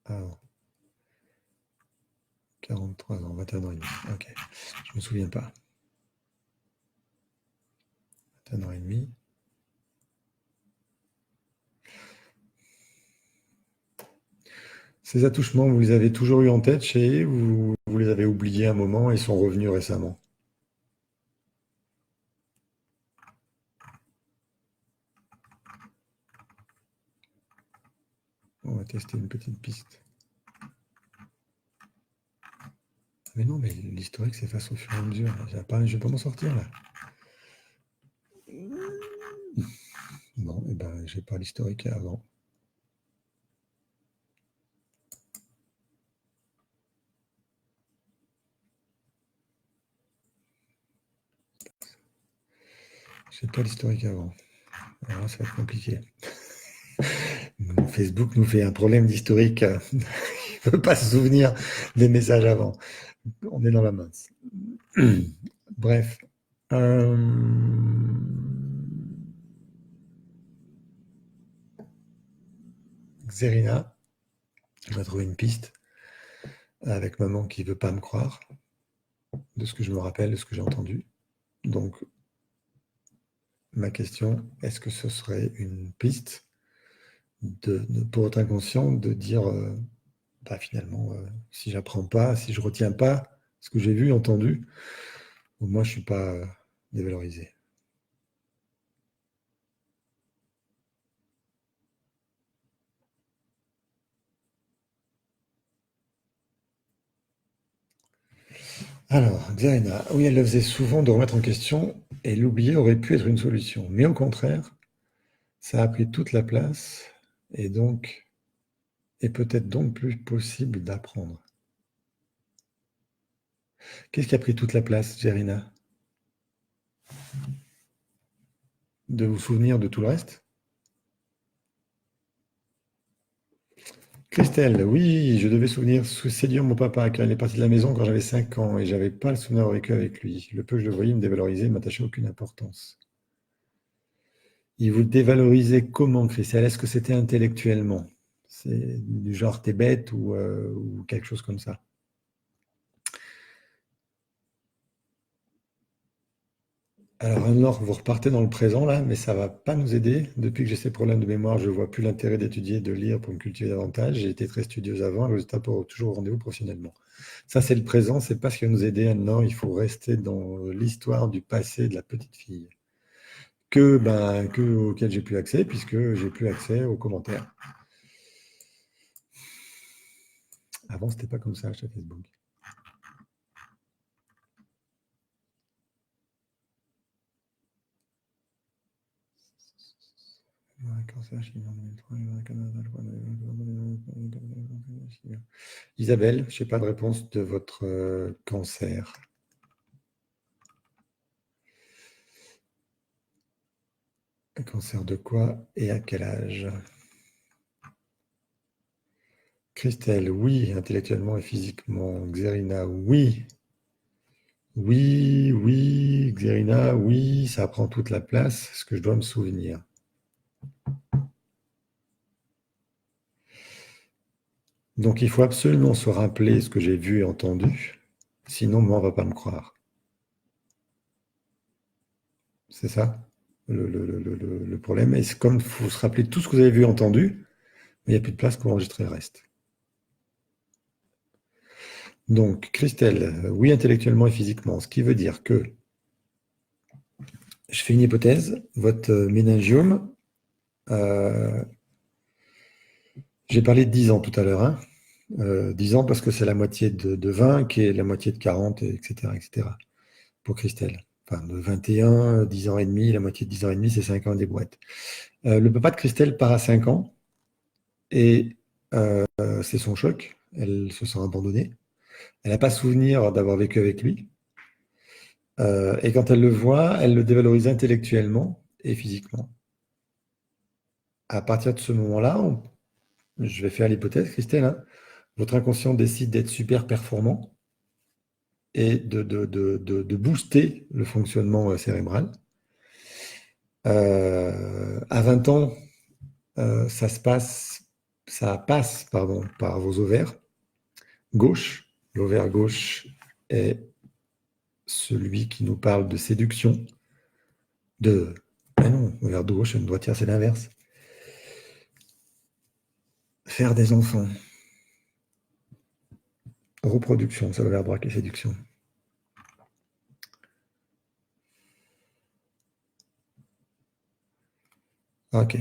Alors, 43 ans, 21 ans et demi. Ok, je ne me souviens pas. 21 ans et demi. Ces attouchements, vous les avez toujours eu en tête chez ou vous les avez oubliés un moment et sont revenus récemment? On va tester une petite piste. Mais non, mais l'historique s'efface au fur et à mesure. Je ne vais pas m'en sortir là. Bon, et ben, j'ai pas l'historique avant. J'ai pas l'historique avant. Alors là, ça va être compliqué. Facebook nous fait un problème d'historique. Il ne peut pas se souvenir des messages avant. On est dans la mince. Bref. Xerina, je vais trouver une piste avec maman qui ne veut pas me croire, de ce que je me rappelle, de ce que j'ai entendu. Donc, ma question, est-ce que ce serait une piste pour votre inconscient de dire, bah, finalement, si j'apprends pas, si je retiens pas ce que j'ai vu, entendu, moi je ne suis pas dévalorisé. Alors, Xerina, oui, elle le faisait souvent de remettre en question et l'oublier aurait pu être une solution. Mais au contraire, ça a pris toute la place et donc est peut-être donc plus possible d'apprendre. Qu'est-ce qui a pris toute la place, Xerina? De vous souvenir de tout le reste? Christelle, oui, je devais séduire mon papa car il est parti de la maison quand j'avais 5 ans et j'avais pas le souvenir d'avoir vécu avec lui. Le peu que je le voyais me dévaloriser, ne m'attachait aucune importance. Il vous dévalorisait comment, Christelle? Est-ce que c'était intellectuellement? C'est du genre t'es bête ou quelque chose comme ça? Alors, vous repartez dans le présent là, mais ça va pas nous aider. Depuis que j'ai ces problèmes de mémoire, je vois plus l'intérêt d'étudier, de lire pour me cultiver davantage. J'ai été très studieuse avant, le résultat pour toujours au rendez-vous professionnellement. Ça, c'est le présent, c'est pas ce qui va nous aider maintenant. Il faut rester dans l'histoire du passé de la petite fille, auquel j'ai plus accès, puisque j'ai plus accès aux commentaires. Avant, c'était pas comme ça chez Facebook. Isabelle, je n'ai pas de réponse de votre cancer. Un cancer de quoi et à quel âge? Christelle, oui, intellectuellement et physiquement. Xerina, oui. Oui, oui, Xerina, oui, ça prend toute la place, ce que je dois me souvenir. Donc il faut absolument se rappeler ce que j'ai vu et entendu, sinon moi on ne va pas me croire. C'est ça le problème. Et c'est comme il faut se rappeler tout ce que vous avez vu et entendu, mais il n'y a plus de place pour enregistrer le reste. Donc, Christelle, oui, intellectuellement et physiquement, ce qui veut dire que, je fais une hypothèse, votre méningiome, j'ai parlé de 10 ans tout à l'heure, hein, 10 ans parce que c'est la moitié de 20 qui est la moitié de 40, etc., etc., pour Christelle. Enfin, de 21, 10 ans et demi, la moitié de 10 ans et demi, c'est 5 ans des brouettes. Le papa de Christelle part à 5 ans et c'est son choc, elle se sent abandonnée. Elle n'a pas souvenir d'avoir vécu avec lui. Et quand elle le voit, elle le dévalorise intellectuellement et physiquement. À partir de ce moment-là, je vais faire l'hypothèse, Christelle, hein, votre inconscient décide d'être super performant et de booster le fonctionnement cérébral. À 20 ans, ça passe par vos ovaires gauche. L'ovaire gauche est celui qui nous parle de séduction, ah non, l'ovaire gauche, c'est l'inverse. Faire des enfants. Reproduction, c'est le verbe droit qui est séduction. Ok.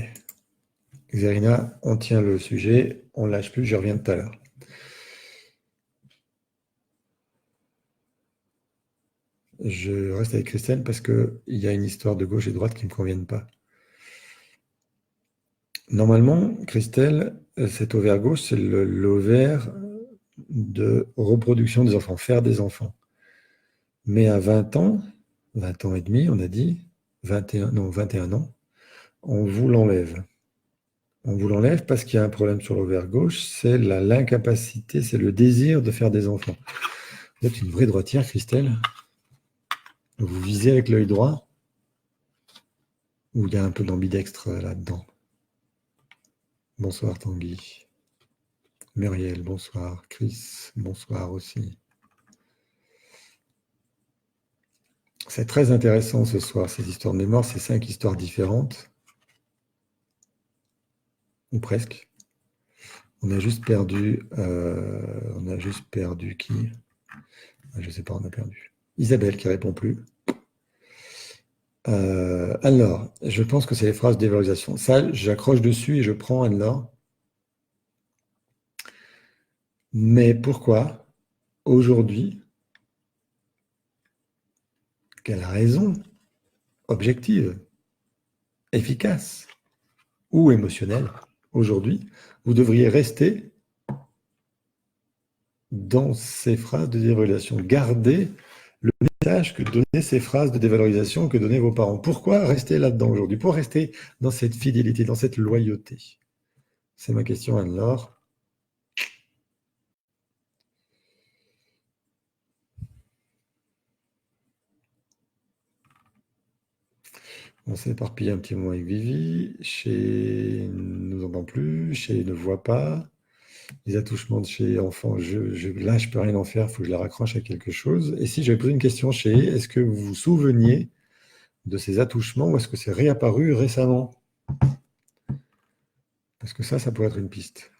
Xerina, on tient le sujet, on ne lâche plus, je reviens tout à l'heure. Je reste avec Christelle parce qu'il y a une histoire de gauche et droite qui ne me conviennent pas. Normalement, Christelle, cet ovaire gauche, c'est l'ovaire de reproduction des enfants, faire des enfants. Mais à 20 ans et demi, on a dit, 21 ans, on vous l'enlève. On vous l'enlève parce qu'il y a un problème sur l'ovaire gauche, c'est l'incapacité, c'est le désir de faire des enfants. Vous êtes une vraie droitière, Christelle. Vous visez avec l'œil droit ou il y a un peu d'ambidextre là-dedans? Bonsoir Tanguy. Muriel, bonsoir. Chris, bonsoir aussi. C'est très intéressant ce soir, ces histoires de mémoire, c'est 5 histoires différentes. Ou presque. On a juste perdu qui? Je ne sais pas, on a perdu. Isabelle qui répond plus. Alors, je pense que c'est les phrases de dévalorisation. Ça, j'accroche dessus et je prends Anne-Laure. Mais pourquoi, aujourd'hui, quelle raison objective, efficace ou émotionnelle, aujourd'hui, vous devriez rester dans ces phrases de dévalorisation. Gardez le message que donnaient ces phrases de dévalorisation que donnaient vos parents. Pourquoi rester là-dedans aujourd'hui? Pour rester dans cette fidélité, dans cette loyauté? C'est ma question, Anne-Laure. On s'est éparpillé un petit moment avec Vivi. Chez nous entend plus, chez ne voit pas. Les attouchements de chez enfant, là, je peux rien en faire, il faut que je la raccroche à quelque chose. Et si j'avais posé une question chez, est-ce que vous vous souveniez de ces attouchements ou est-ce que c'est réapparu récemment? Parce que ça pourrait être une piste.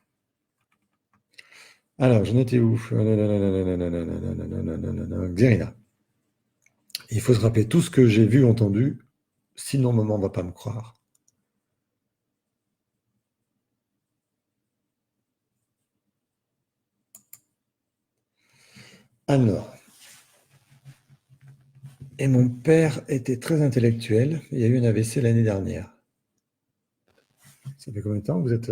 Alors, j'en étais où? Xerina. Il faut se rappeler tout ce que j'ai vu, entendu, sinon maman ne va pas me croire. Alors, et mon père était très intellectuel, il y a eu un AVC l'année dernière. Ça fait combien de temps que vous êtes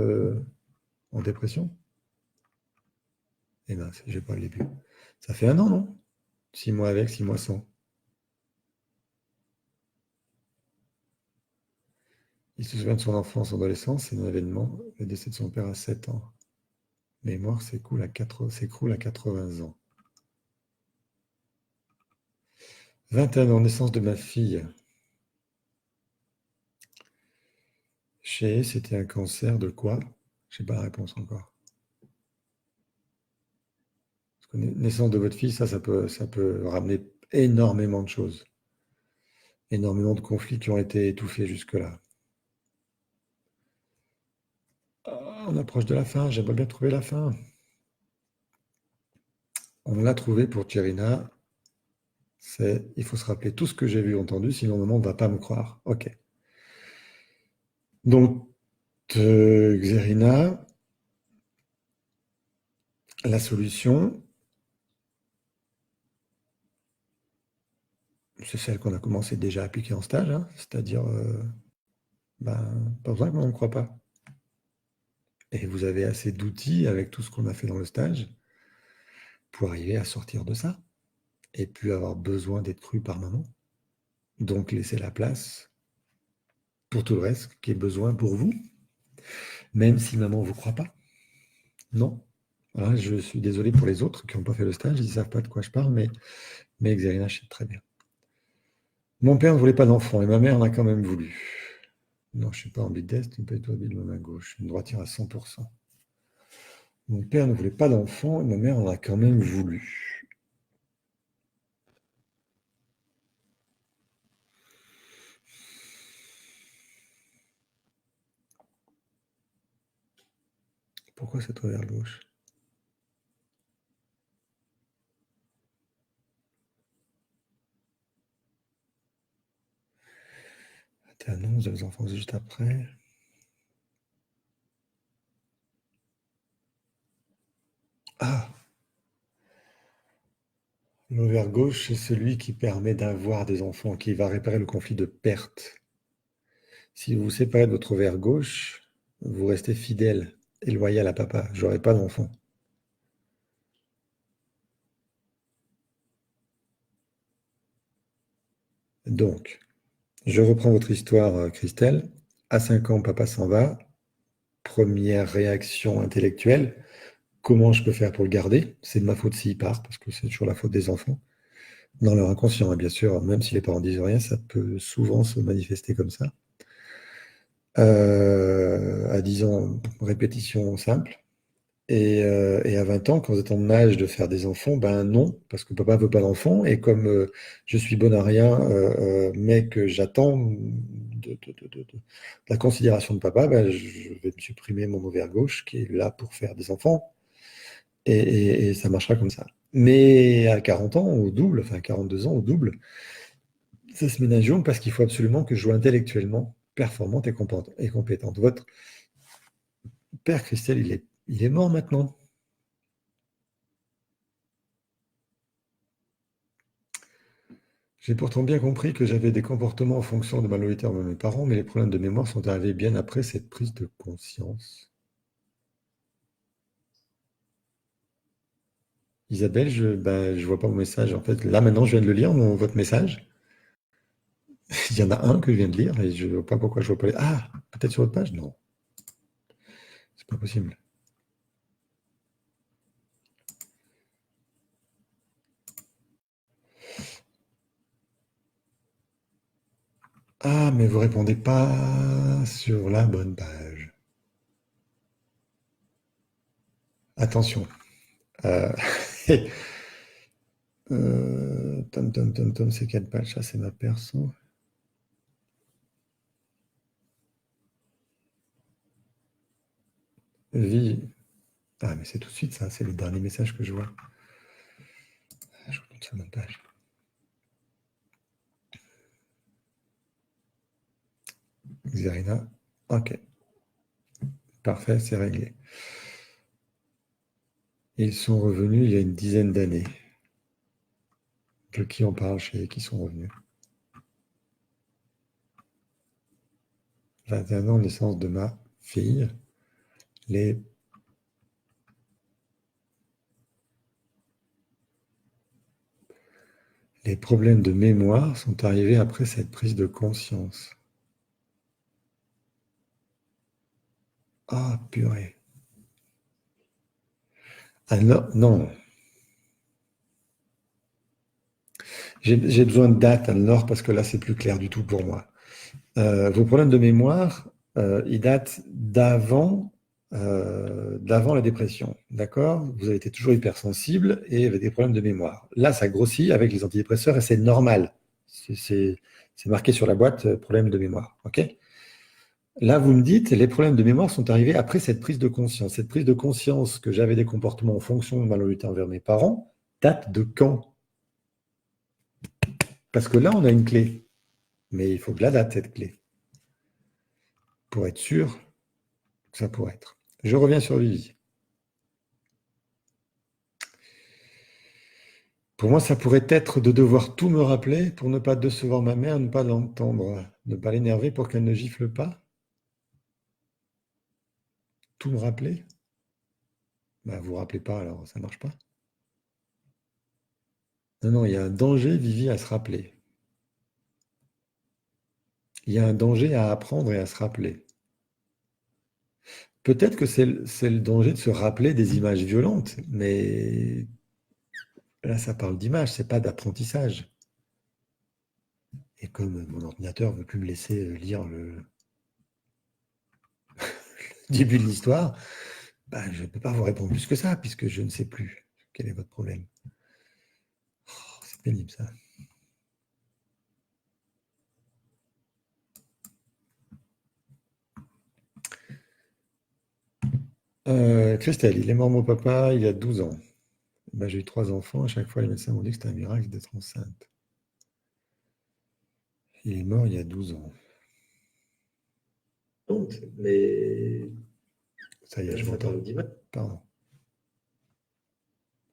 en dépression? Eh bien, je n'ai pas le début. Ça fait 1 an, non? 6 mois avec, 6 mois sans. Il se souvient de son enfance, son adolescence, c'est un événement, le décès de son père à 7 ans. Mémoire s'écroule à 80 ans. 21 ans, naissance de ma fille. C'était un cancer de quoi? Je n'ai pas la réponse encore. Naissance de votre fille, ça peut ramener énormément de choses. Énormément de conflits qui ont été étouffés jusque-là. On approche de la fin, j'aimerais bien trouver la fin. On l'a trouvé pour Tcherina. Il faut se rappeler tout ce que j'ai vu, entendu, sinon maman ne va pas me croire. Ok. Donc, Xerina, la solution, c'est celle qu'on a commencé déjà à appliquer en stage, hein, c'est-à-dire, pas besoin que maman ne croit pas. Et vous avez assez d'outils avec tout ce qu'on a fait dans le stage pour arriver à sortir de ça et plus avoir besoin d'être cru par maman. Donc, laissez la place pour tout le reste qui est besoin pour vous, même si maman ne vous croit pas. Non. Voilà, je suis désolé pour les autres qui n'ont pas fait le stage, ils ne savent pas de quoi je parle, mais Xerina, je sais très bien. Mon père ne voulait pas d'enfant et ma mère en a quand même voulu. Non, je ne suis pas ambidestre, une petite habile de ma gauche, une droitière à 100%. Mon père ne voulait pas d'enfant et ma mère en a quand même voulu. Pourquoi c'est trop vers gauche? C'était un nom, vous avez des enfants juste après. Ah, l'ovaire gauche, c'est celui qui permet d'avoir des enfants, qui va réparer le conflit de perte. Si vous vous séparez de votre ovaire gauche, vous restez fidèle et loyal à papa. J'aurai pas d'enfant. Donc, je reprends votre histoire, Christelle. À 5 ans, papa s'en va. Première réaction intellectuelle. Comment je peux faire pour le garder? C'est de ma faute s'il part, parce que c'est toujours la faute des enfants. Dans leur inconscient, hein, bien sûr, même si les parents disent rien, ça peut souvent se manifester comme ça. À 10 ans, répétition simple. Et à 20 ans, quand vous êtes en âge de faire des enfants, ben non, parce que papa veut pas d'enfants. Et comme je suis bon à rien, mais que j'attends de la considération de papa, ben, je vais me supprimer mon ovaire gauche qui est là pour faire des enfants. Et ça marchera comme ça. Mais à 40 ans, au double, enfin 42 ans, au double, ça se ménage parce qu'il faut absolument que je sois intellectuellement performante et compétente. Votre père, Christelle, il est mort maintenant. J'ai pourtant bien compris que j'avais des comportements en fonction de ma loyauté envers mes parents, mais les problèmes de mémoire sont arrivés bien après cette prise de conscience. Isabelle, je vois pas mon message. En fait, là maintenant, je viens de le lire, votre message. Il y en a un que je viens de lire et je ne vois pas pourquoi je vois pas les... Ah, peut-être sur votre page? Non, c'est pas possible. Ah, mais vous répondez pas sur la bonne page. Attention. Euh, c'est quelle page? Ça, c'est ma perso. Vie. Ah, mais c'est tout de suite ça, c'est le dernier message que je vois. Je retourne sur ma page. Xerina. Ok. Parfait, c'est réglé. Ils sont revenus il y a une dizaine d'années. De qui on parle chez qui sont revenus? 21 ans, naissance de ma fille. Les, les problèmes de mémoire sont arrivés après cette prise de conscience. Ah, purée. Alors, non. J'ai besoin de date alors parce que là, c'est plus clair du tout pour moi. Vos problèmes de mémoire, ils datent d'avant la dépression, d'accord? Vous avez été toujours hypersensible et avez des problèmes de mémoire. Là, ça grossit avec les antidépresseurs et c'est normal. C'est marqué sur la boîte, problème de mémoire, ok? Là, vous me dites, les problèmes de mémoire sont arrivés après cette prise de conscience. Cette prise de conscience que j'avais des comportements en fonction de ma loyauté envers mes parents date de quand? Parce que là, on a une clé, mais il faut que la date, cette clé, pour être sûr que ça pourrait être. Je reviens sur Vivi. Pour moi, ça pourrait être de devoir tout me rappeler pour ne pas décevoir ma mère, ne pas l'entendre, ne pas l'énerver pour qu'elle ne gifle pas. Tout me rappeler? Bah, vous ne rappelez pas, alors ça ne marche pas. Non, non, il y a un danger, Vivi, à se rappeler. Il y a un danger à apprendre et à se rappeler. Peut-être que c'est le danger de se rappeler des images violentes, mais là, ça parle d'image, c'est pas d'apprentissage. Et comme mon ordinateur ne veut plus me laisser lire le début de l'histoire, bah, je ne peux pas vous répondre plus que ça, puisque je ne sais plus quel est votre problème. Oh, c'est pénible ça. Christelle, il est mort mon papa il y a 12 ans. Ben, j'ai eu 3 enfants, à chaque fois les médecins m'ont dit que c'était un miracle d'être enceinte. Il est mort il y a 12 ans. compte, mais Ça y est, je ça m'entends. parle d'image. Pardon.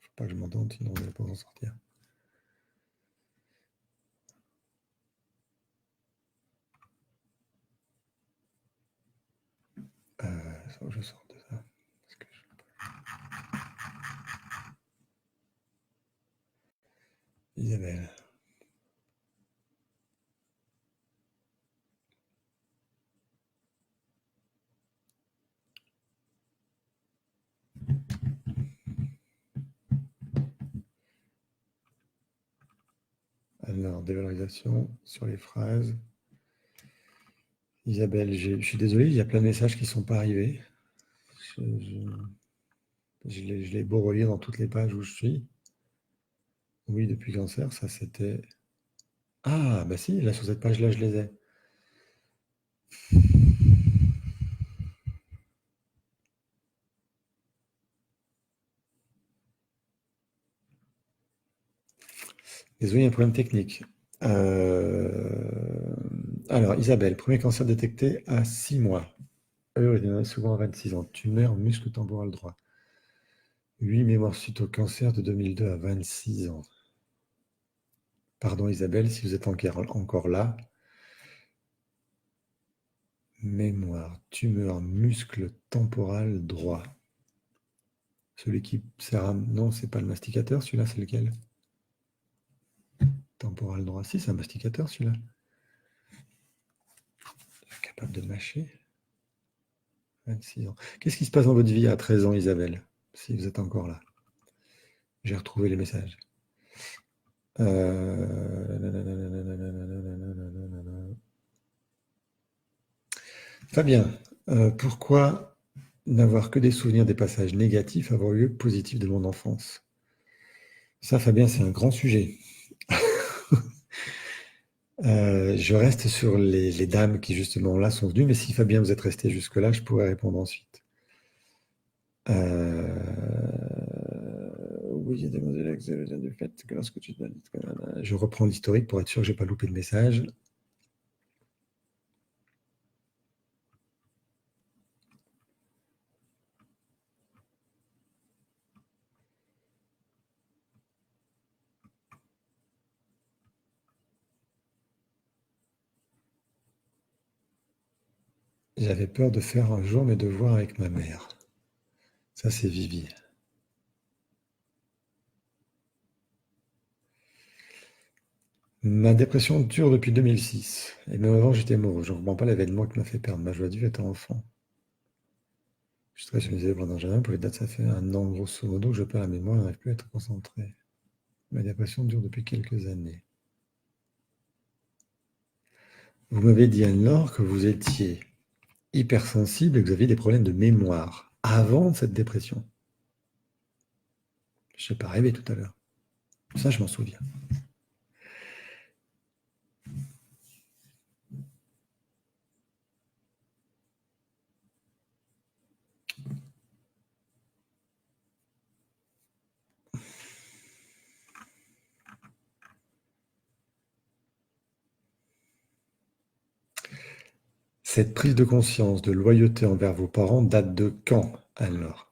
Faut pas que je m'entende, sinon on ne va pas en sortir. Faut que je sorte de ça. Parce que Isabelle. Alors, dévalorisation sur les phrases. Isabelle, je suis désolé, il y a plein de messages qui ne sont pas arrivés. Je l'ai beau relire dans toutes les pages où je suis. Oui, depuis Cancer, ça c'était... Ah, bah si, là sur cette page-là, je les ai. Désolé, il y a un problème technique. Alors, Isabelle, premier cancer détecté à 6 mois. Il y en a souvent à 26 ans. Tumeur muscle temporal droit. 8 mémoires suite au cancer de 2002 à 26 ans. Pardon Isabelle, si vous êtes encore là. Mémoire, tumeur muscle temporal droit. Celui qui sert à... Non, c'est pas le masticateur, celui-là, c'est lequel? Temporal droit. Si, c'est un masticateur, celui-là. Capable de mâcher. 26 ans. Qu'est-ce qui se passe dans votre vie à 13 ans, Isabelle, si vous êtes encore là? J'ai retrouvé les messages. Fabien, pourquoi n'avoir que des souvenirs des passages négatifs, avoir lieu positif de mon enfance? Ça, Fabien, c'est un grand sujet. Je reste sur les dames qui, justement, là, sont venues, mais si Fabien, vous êtes resté jusque-là, je pourrais répondre ensuite. Oui, demoiselle, du fait que lorsque tu te... Je reprends l'historique pour être sûr que je n'ai pas loupé de message. J'avais peur de faire un jour mes devoirs avec ma mère. Ça, c'est Vivi. Ma dépression dure depuis 2006. Et même avant, j'étais amoureux. Je ne comprends pas l'événement qui m'a fait perdre ma joie de vivre étant enfant. Je stresse sur mes élèves pendant jamais. Pour les dates, ça fait un an, grosso modo, que je perds la mémoire et n'arrive plus à être concentré. Ma dépression dure depuis quelques années. Vous m'avez dit, Anne-Laure, que vous étiez hypersensible et que vous aviez des problèmes de mémoire avant cette dépression. Je n'ai pas rêvé tout à l'heure. Ça, je m'en souviens. Cette prise de conscience de loyauté envers vos parents date de quand, Anne-Laure?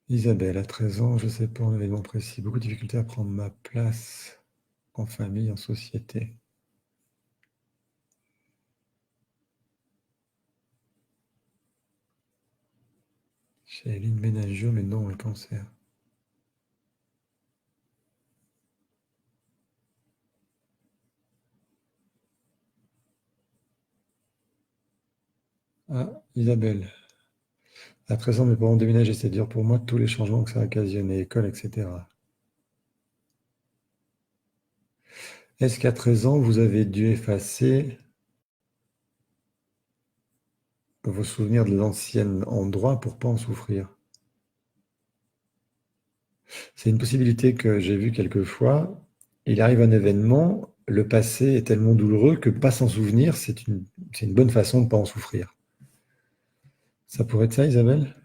Isabelle, à 13 ans, je ne sais pas un événement précis. Beaucoup de difficultés à prendre ma place en famille, en société. Chez Eline Ménagio, mais non, un cancer. Ah, Isabelle. À 13 ans, mes parents ont déménagé, c'est dur pour moi, tous les changements que ça a occasionné, école, etc. Est-ce qu'à 13 ans, vous avez dû effacer vos souvenirs de l'ancien endroit pour ne pas en souffrir? C'est une possibilité que j'ai vue quelquefois. Il arrive un événement, le passé est tellement douloureux que pas s'en souvenir, c'est une bonne façon de ne pas en souffrir. Ça pourrait être ça, Isabelle?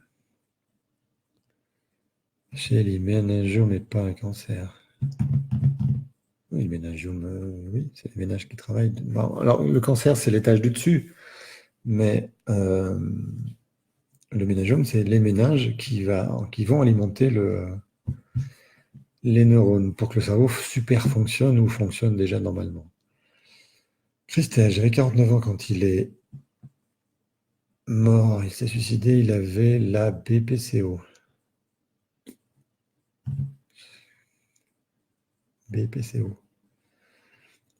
Chez les méningiome mais pas un cancer. Oui, méningiome, oui, c'est les ménages qui travaillent. Bon, alors, le cancer, c'est l'étage du dessus, mais le méningiome, c'est les méninges qui vont alimenter les neurones pour que le cerveau super fonctionne ou fonctionne déjà normalement. Christelle, j'avais 49 ans quand il est mort, il s'est suicidé, il avait la BPCO. BPCO.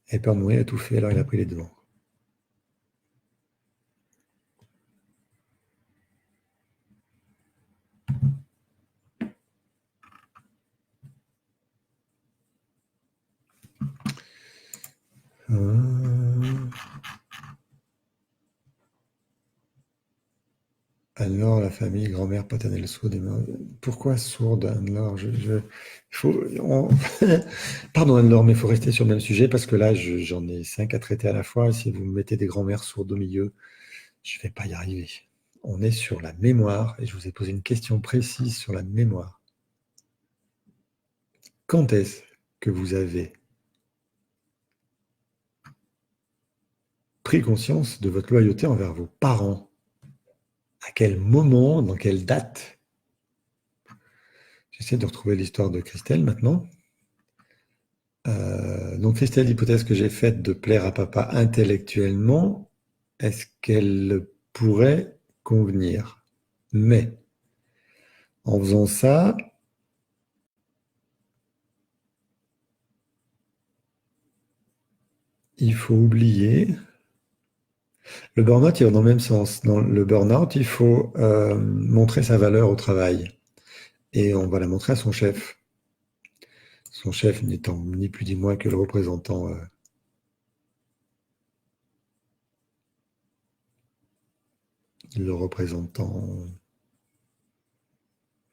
Il avait peur de mourir, il a tout fait, alors il a pris les devants. Anne-Laure, la famille, grand-mère paternelle sourde. Pourquoi sourde, Anne-Laure Pardon, Anne-Laure, mais il faut rester sur le même sujet parce que là, j'en ai 5 à traiter à la fois. Si vous me mettez des grand-mères sourdes au milieu, je ne vais pas y arriver. On est sur la mémoire et je vous ai posé une question précise sur la mémoire. Quand est-ce que vous avez pris conscience de votre loyauté envers vos parents? À quel moment, dans quelle date? J'essaie de retrouver l'histoire de Christelle maintenant. Donc Christelle, l'hypothèse que j'ai faite de plaire à papa intellectuellement, est-ce qu'elle pourrait convenir? Mais en faisant ça, il faut oublier. Le burn-out, il va dans le même sens. Dans le burn-out, il faut montrer sa valeur au travail. Et on va la montrer à son chef. Son chef n'étant ni plus ni moins que le représentant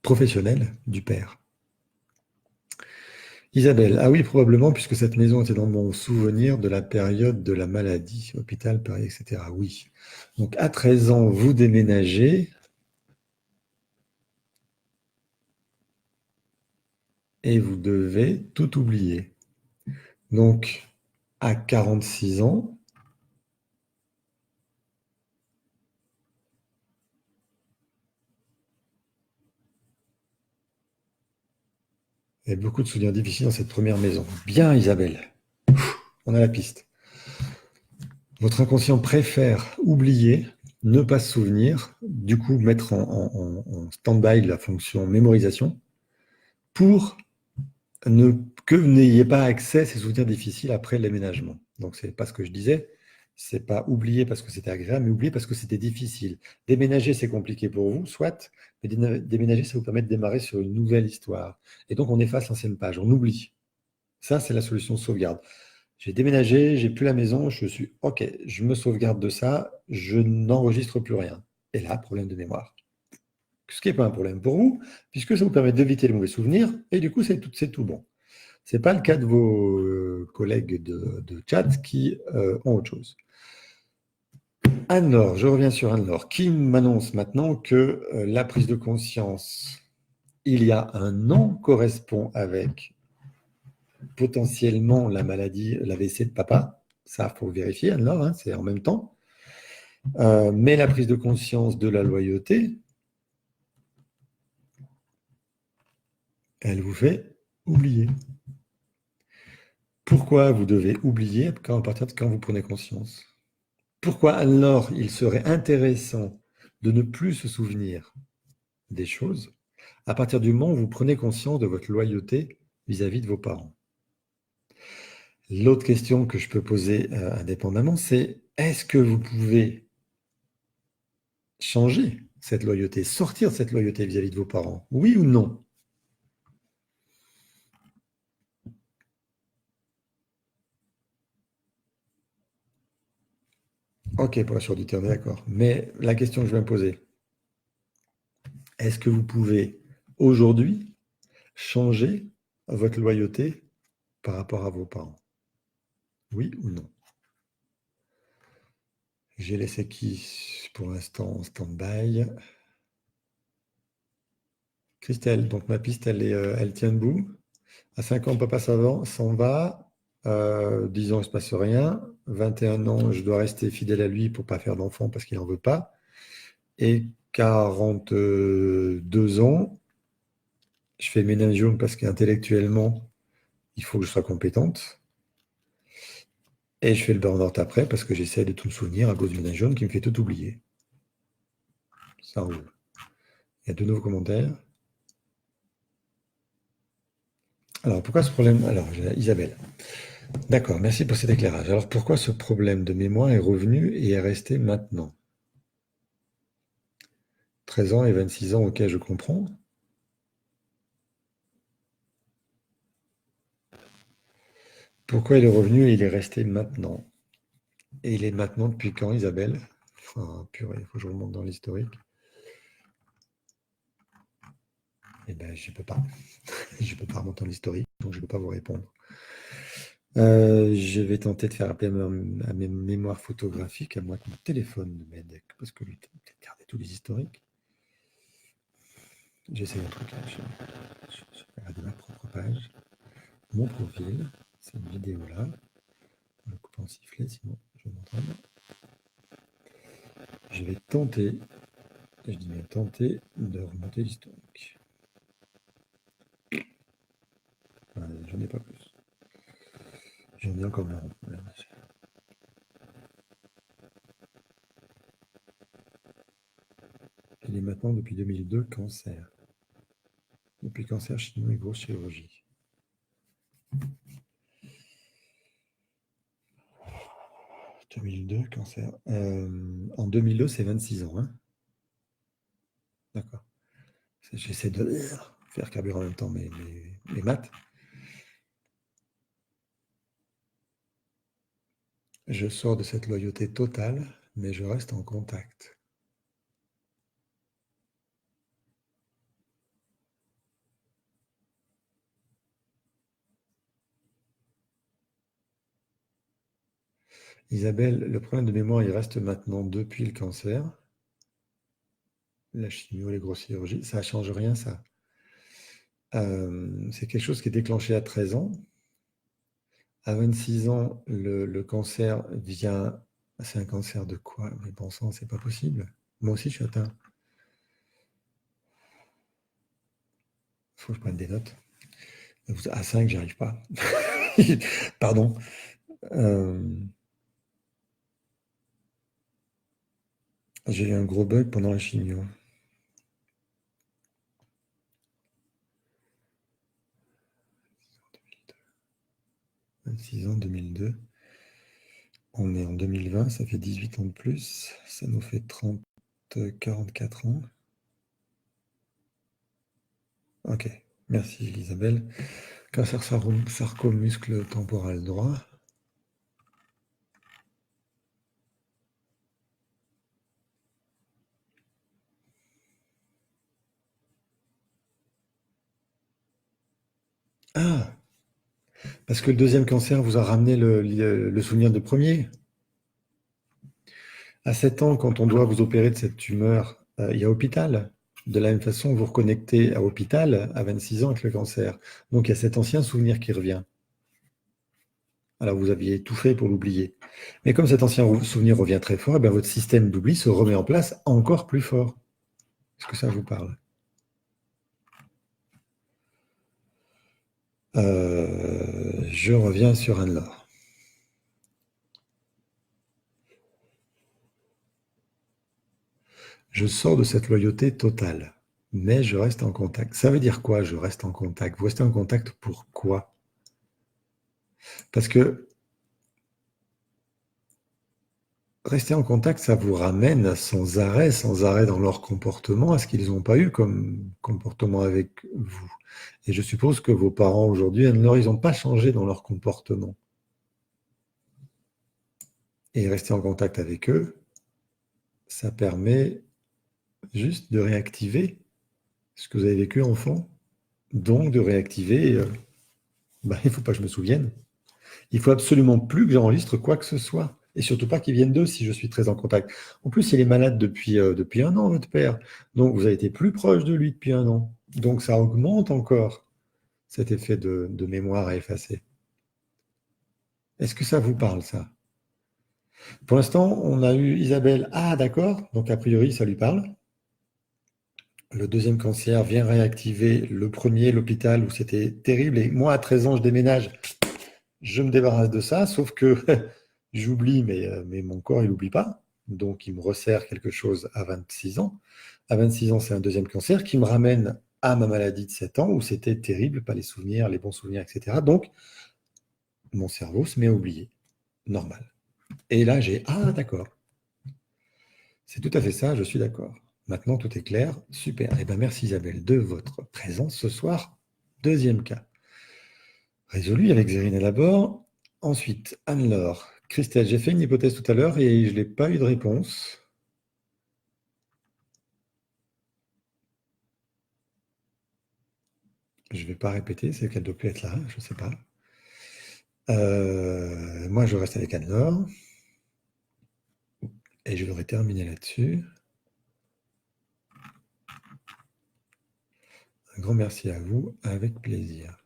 professionnel du père. Isabelle, ah oui, probablement, puisque cette maison était dans mon souvenir de la période de la maladie, hôpital, Paris, etc. Oui. Donc, à 13 ans, vous déménagez et vous devez tout oublier. Donc, à 46 ans, il y a beaucoup de souvenirs difficiles dans cette première maison. Bien, Isabelle, on a la piste. Votre inconscient préfère oublier, ne pas se souvenir, du coup mettre en stand-by la fonction mémorisation pour que vous n'ayez pas accès à ces souvenirs difficiles après l'aménagement. Donc, c'est pas ce que je disais. C'est pas oublier parce que c'était agréable, mais oublier parce que c'était difficile. Déménager, c'est compliqué pour vous, soit, mais déménager, ça vous permet de démarrer sur une nouvelle histoire. Et donc, on efface l'ancienne page, on oublie. Ça, c'est la solution de sauvegarde. J'ai déménagé, j'ai plus la maison, je suis OK, je me sauvegarde de ça, je n'enregistre plus rien. Et là, problème de mémoire. Ce qui n'est pas un problème pour vous, puisque ça vous permet d'éviter les mauvais souvenirs, et du coup, c'est tout bon. Ce n'est pas le cas de vos collègues de chat qui ont autre chose. Anne-Laure, je reviens sur Anne-Laure, qui m'annonce maintenant que la prise de conscience, il y a un an, correspond avec potentiellement la maladie, l'AVC de papa. Ça, il faut vérifier, Anne-Laure, hein, c'est en même temps. Mais la prise de conscience de la loyauté, elle vous fait oublier. Pourquoi vous devez oublier à partir de quand vous prenez conscience? Pourquoi alors il serait intéressant de ne plus se souvenir des choses à partir du moment où vous prenez conscience de votre loyauté vis-à-vis de vos parents? L'autre question que je peux poser indépendamment, c'est est-ce que vous pouvez changer cette loyauté, sortir de cette loyauté vis-à-vis de vos parents? Oui ou non? Ok, pour la surdité, on est d'accord. Mais la question que je vais me poser, est-ce que vous pouvez aujourd'hui changer votre loyauté par rapport à vos parents? Oui ou non? J'ai laissé qui pour l'instant en stand-by? Christelle, donc ma piste, elle tient debout. À 5 ans, papa s'en va. 10 ans, il ne se passe rien. 21 ans, je dois rester fidèle à lui pour ne pas faire d'enfant parce qu'il n'en veut pas. Et 42 ans, je fais ménagement parce qu'intellectuellement, il faut que je sois compétente. Et je fais le burn-out après parce que j'essaie de tout me souvenir à cause du ménagement qui me fait tout oublier. Ça roule. Il y a de nouveaux commentaires. Alors, pourquoi ce problème? Alors, Isabelle. D'accord, merci pour cet éclairage. Alors, pourquoi ce problème de mémoire est revenu et est resté maintenant? 13 ans et 26 ans, ok, je comprends. Pourquoi il est revenu et il est resté maintenant? Et il est maintenant depuis quand, Isabelle? Oh, purée, il faut que je remonte dans l'historique. Eh bien, je ne peux pas. Je ne peux pas remonter dans l'historique, donc je ne peux pas vous répondre. Je vais tenter de faire appel à mes mémoires photographiques, à moins que mon téléphone ne m'aide, parce que lui, peut-être garder tous les historiques. J'essaie un truc là. Je vais regarder ma propre page. Mon profil, c'est une vidéo là. On va couper en sifflet, sinon je vais m'entendre. Je vais tenter, je dis bien tenter, de remonter l'historique. J'en ai pas plus. J'en ai encore moins. Il est maintenant depuis 2002 cancer. Depuis cancer, chinois et grosse chirurgie. « 2002, cancer. En 2002, c'est 26 ans. Hein, d'accord. J'essaie de faire carburer en même temps mes maths. Je sors de cette loyauté totale, mais je reste en contact. Isabelle, le problème de mémoire, il reste maintenant depuis le cancer. La chimio, les grosses chirurgies, ça ne change rien, ça. C'est quelque chose qui est déclenché à 13 ans. À 26 ans, le cancer vient... C'est un cancer de quoi? Mais bon sang, c'est pas possible. Moi aussi, je suis atteint. Il faut que je prenne des notes. À 5, j'y arrive pas. Pardon. J'ai eu un gros bug pendant la chimio. 26 ans, 2002. On est en 2020, ça fait 18 ans de plus. Ça nous fait 44 ans. Ok, merci Isabelle. Cancer sarcomuscle temporal droit. Ah, parce que le deuxième cancer vous a ramené le souvenir de premier. À 7 ans, quand on doit vous opérer de cette tumeur, il y a hôpital. De la même façon, vous reconnectez à hôpital à 26 ans avec le cancer. Donc, il y a cet ancien souvenir qui revient. Alors, vous aviez tout fait pour l'oublier. Mais comme cet ancien souvenir revient très fort, eh bien, votre système d'oubli se remet en place encore plus fort. Est-ce que ça vous parle? Je reviens sur Anne-Laure. Je sors de cette loyauté totale, mais je reste en contact. Ça veut dire quoi, je reste en contact? Vous restez en contact pour quoi? Parce que rester en contact, ça vous ramène sans arrêt dans leur comportement à ce qu'ils n'ont pas eu comme comportement avec vous. Et je suppose que vos parents aujourd'hui, ils n'ont pas changé dans leur comportement. Et rester en contact avec eux, ça permet juste de réactiver ce que vous avez vécu enfant. Donc de réactiver, il ne faut pas que je me souvienne. Il faut absolument plus que j'enregistre quoi que ce soit. Et surtout pas qu'ils viennent d'eux si je suis très en contact. En plus, il est malade depuis 1 an, votre père. Donc, vous avez été plus proche de lui depuis 1 an. Donc ça augmente encore cet effet de mémoire à effacer. Est-ce que ça vous parle, ça? Pour l'instant, on a eu Isabelle. Ah, d'accord. Donc, a priori, ça lui parle. Le deuxième cancer vient réactiver le premier, l'hôpital, où c'était terrible. Et moi, à 13 ans, je déménage. Je me débarrasse de ça, sauf que j'oublie, mais mon corps, il n'oublie pas. Donc, il me resserre quelque chose à 26 ans. À 26 ans, c'est un deuxième cancer qui me ramène à ma maladie de 7 ans, où c'était terrible, pas les souvenirs, les bons souvenirs, etc. Donc, mon cerveau se met à oublier. Normal. Et là, j'ai ah, d'accord. C'est tout à fait ça, je suis d'accord. Maintenant, tout est clair. Super. Eh bien, merci Isabelle de votre présence ce soir. Deuxième cas. Résolu avec Zérine Labor. Ensuite, Anne-Laure. Christelle, j'ai fait une hypothèse tout à l'heure et je n'ai pas eu de réponse. Je ne vais pas répéter, c'est qu'elle doit plus être là, je ne sais pas. Moi, je reste avec Anne-Laure. Et je voudrais terminer là-dessus. Un grand merci à vous, avec plaisir.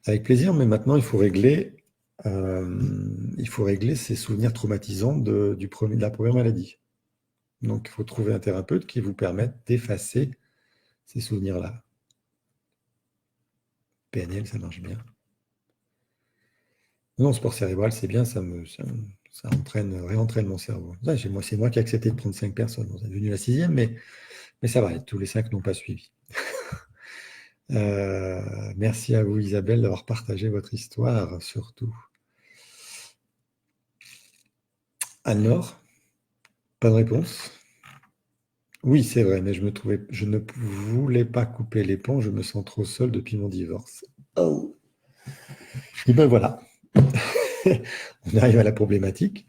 Avec plaisir, mais maintenant, il faut régler ces souvenirs traumatisants de la première maladie. Donc, il faut trouver un thérapeute qui vous permette d'effacer ces souvenirs-là. PNL, ça marche bien. Non, sport cérébral, c'est bien, ça réentraîne mon cerveau. Là, c'est moi qui ai accepté de prendre 5 personnes. On est devenu la 6e, mais ça va, tous les 5 n'ont pas suivi. Merci à vous, Isabelle, d'avoir partagé votre histoire, surtout. Anne-Laure, pas de réponse? Oui, c'est vrai, mais je ne voulais pas couper les ponts, je me sens trop seul depuis mon divorce. Oh. Et ben voilà, on arrive à la problématique.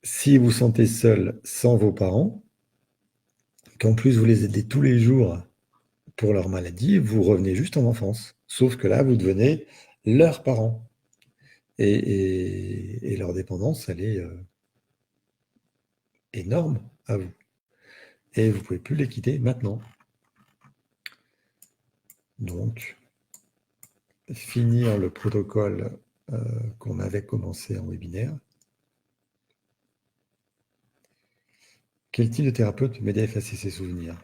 Si vous sentez seul sans vos parents, qu'en plus vous les aidez tous les jours pour leur maladie, vous revenez juste en enfance. Sauf que là, vous devenez leurs parents. Et leur dépendance, elle est énorme à vous. Et vous ne pouvez plus les quitter maintenant. Donc, finir le protocole qu'on avait commencé en webinaire. Quel type de thérapeute peut m'aider à effacer ses souvenirs?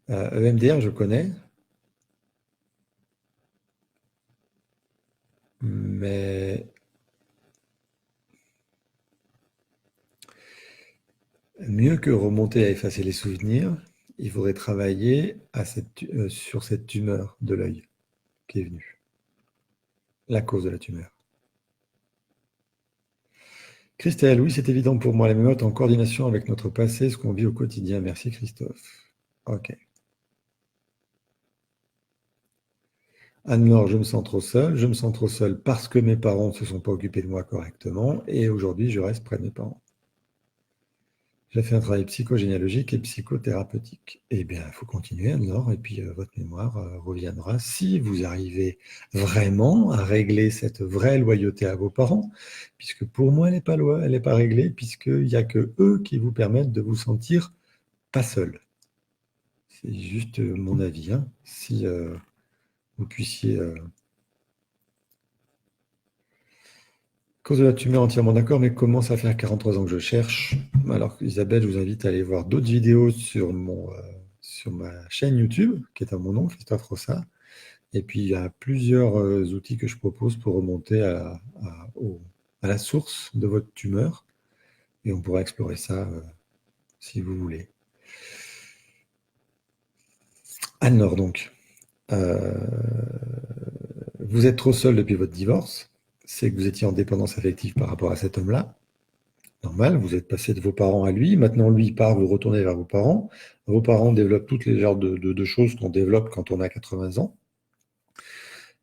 EMDR, je connais. Mais mieux que remonter à effacer les souvenirs, il faudrait travailler sur cette tumeur de l'œil qui est venue. La cause de la tumeur. Christelle, oui, c'est évident pour moi. La mémoire est en coordination avec notre passé, ce qu'on vit au quotidien. Merci Christophe. Ok. Anne-Laure, je me sens trop seul. Je me sens trop seul parce que mes parents ne se sont pas occupés de moi correctement. Et aujourd'hui, je reste près de mes parents. J'ai fait un travail psychogénéalogique et psychothérapeutique. Eh bien, il faut continuer, Anne-Laure, et puis votre mémoire reviendra si vous arrivez vraiment à régler cette vraie loyauté à vos parents, puisque pour moi, elle n'est pas réglée, puisqu'il n'y a que eux qui vous permettent de vous sentir pas seul. C'est juste mon avis. Hein. Si vous puissiez... Cause de la tumeur, entièrement d'accord, mais comment ça fait 43 ans que je cherche? Alors, Isabelle, je vous invite à aller voir d'autres vidéos sur ma chaîne YouTube, qui est à mon nom, Christophe Rossat. Et puis, il y a plusieurs outils que je propose pour remonter à la source de votre tumeur. Et on pourra explorer ça si vous voulez. Anne-Laure, donc. Vous êtes trop seul depuis votre divorce. C'est que vous étiez en dépendance affective par rapport à cet homme-là. Normal, vous êtes passé de vos parents à lui. Maintenant, lui il part, vous retournez vers vos parents. Vos parents développent toutes les genres de choses qu'on développe quand on a 80 ans.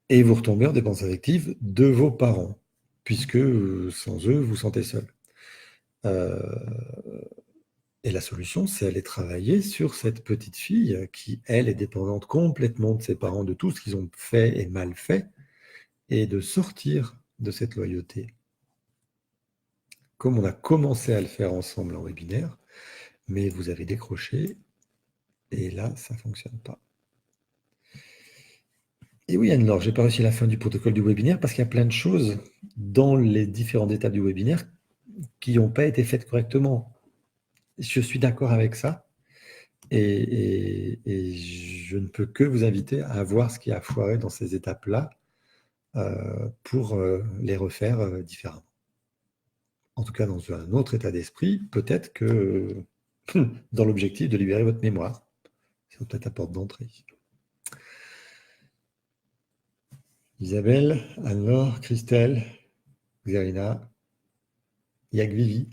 Et vous retombez en dépendance affective de vos parents, puisque sans eux, vous vous sentez seul. Et la solution, c'est aller travailler sur cette petite fille qui, elle, est dépendante complètement de ses parents, de tout ce qu'ils ont fait et mal fait, et de sortir de cette loyauté. Comme on a commencé à le faire ensemble en webinaire, mais vous avez décroché, et là, ça ne fonctionne pas. Et oui, Anne-Laure, je n'ai pas réussi la fin du protocole du webinaire parce qu'il y a plein de choses dans les différentes étapes du webinaire qui n'ont pas été faites correctement. Je suis d'accord avec ça. Et je ne peux que vous inviter à voir ce qui a foiré dans ces étapes-là pour les refaire différemment. En tout cas, dans un autre état d'esprit, peut-être que dans l'objectif de libérer votre mémoire. C'est peut-être la porte d'entrée. Isabelle, Anne-Laure, Christelle, Xerina, il n'y a que Vivi,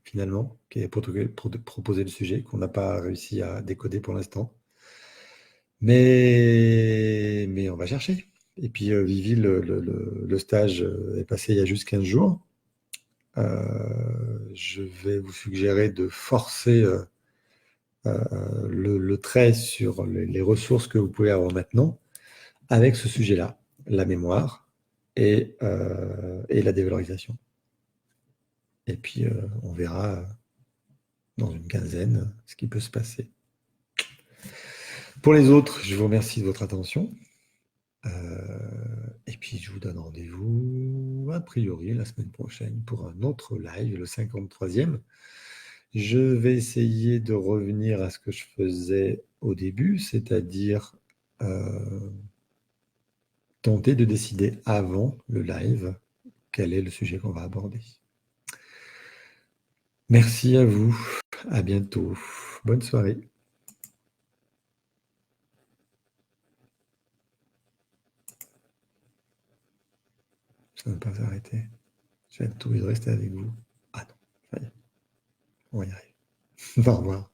finalement, qui a proposé le sujet, qu'on n'a pas réussi à décoder pour l'instant. Mais on va chercher. Et puis, Vivi, le stage est passé il y a juste 15 jours. Je vais vous suggérer de forcer le trait sur les ressources que vous pouvez avoir maintenant avec ce sujet-là, la mémoire et la dévalorisation. Et puis, on verra dans une quinzaine ce qui peut se passer. Pour les autres, je vous remercie de votre attention. Et puis, je vous donne rendez-vous, a priori, la semaine prochaine pour un autre live, le 53e. Je vais essayer de revenir à ce que je faisais au début, c'est-à-dire tenter de décider avant le live quel est le sujet qu'on va aborder. Merci à vous. À bientôt. Bonne soirée. Ça ne va pas s'arrêter. Je vais être obligé de rester avec vous. Ah non, ça y est. On va y arriver. Au revoir.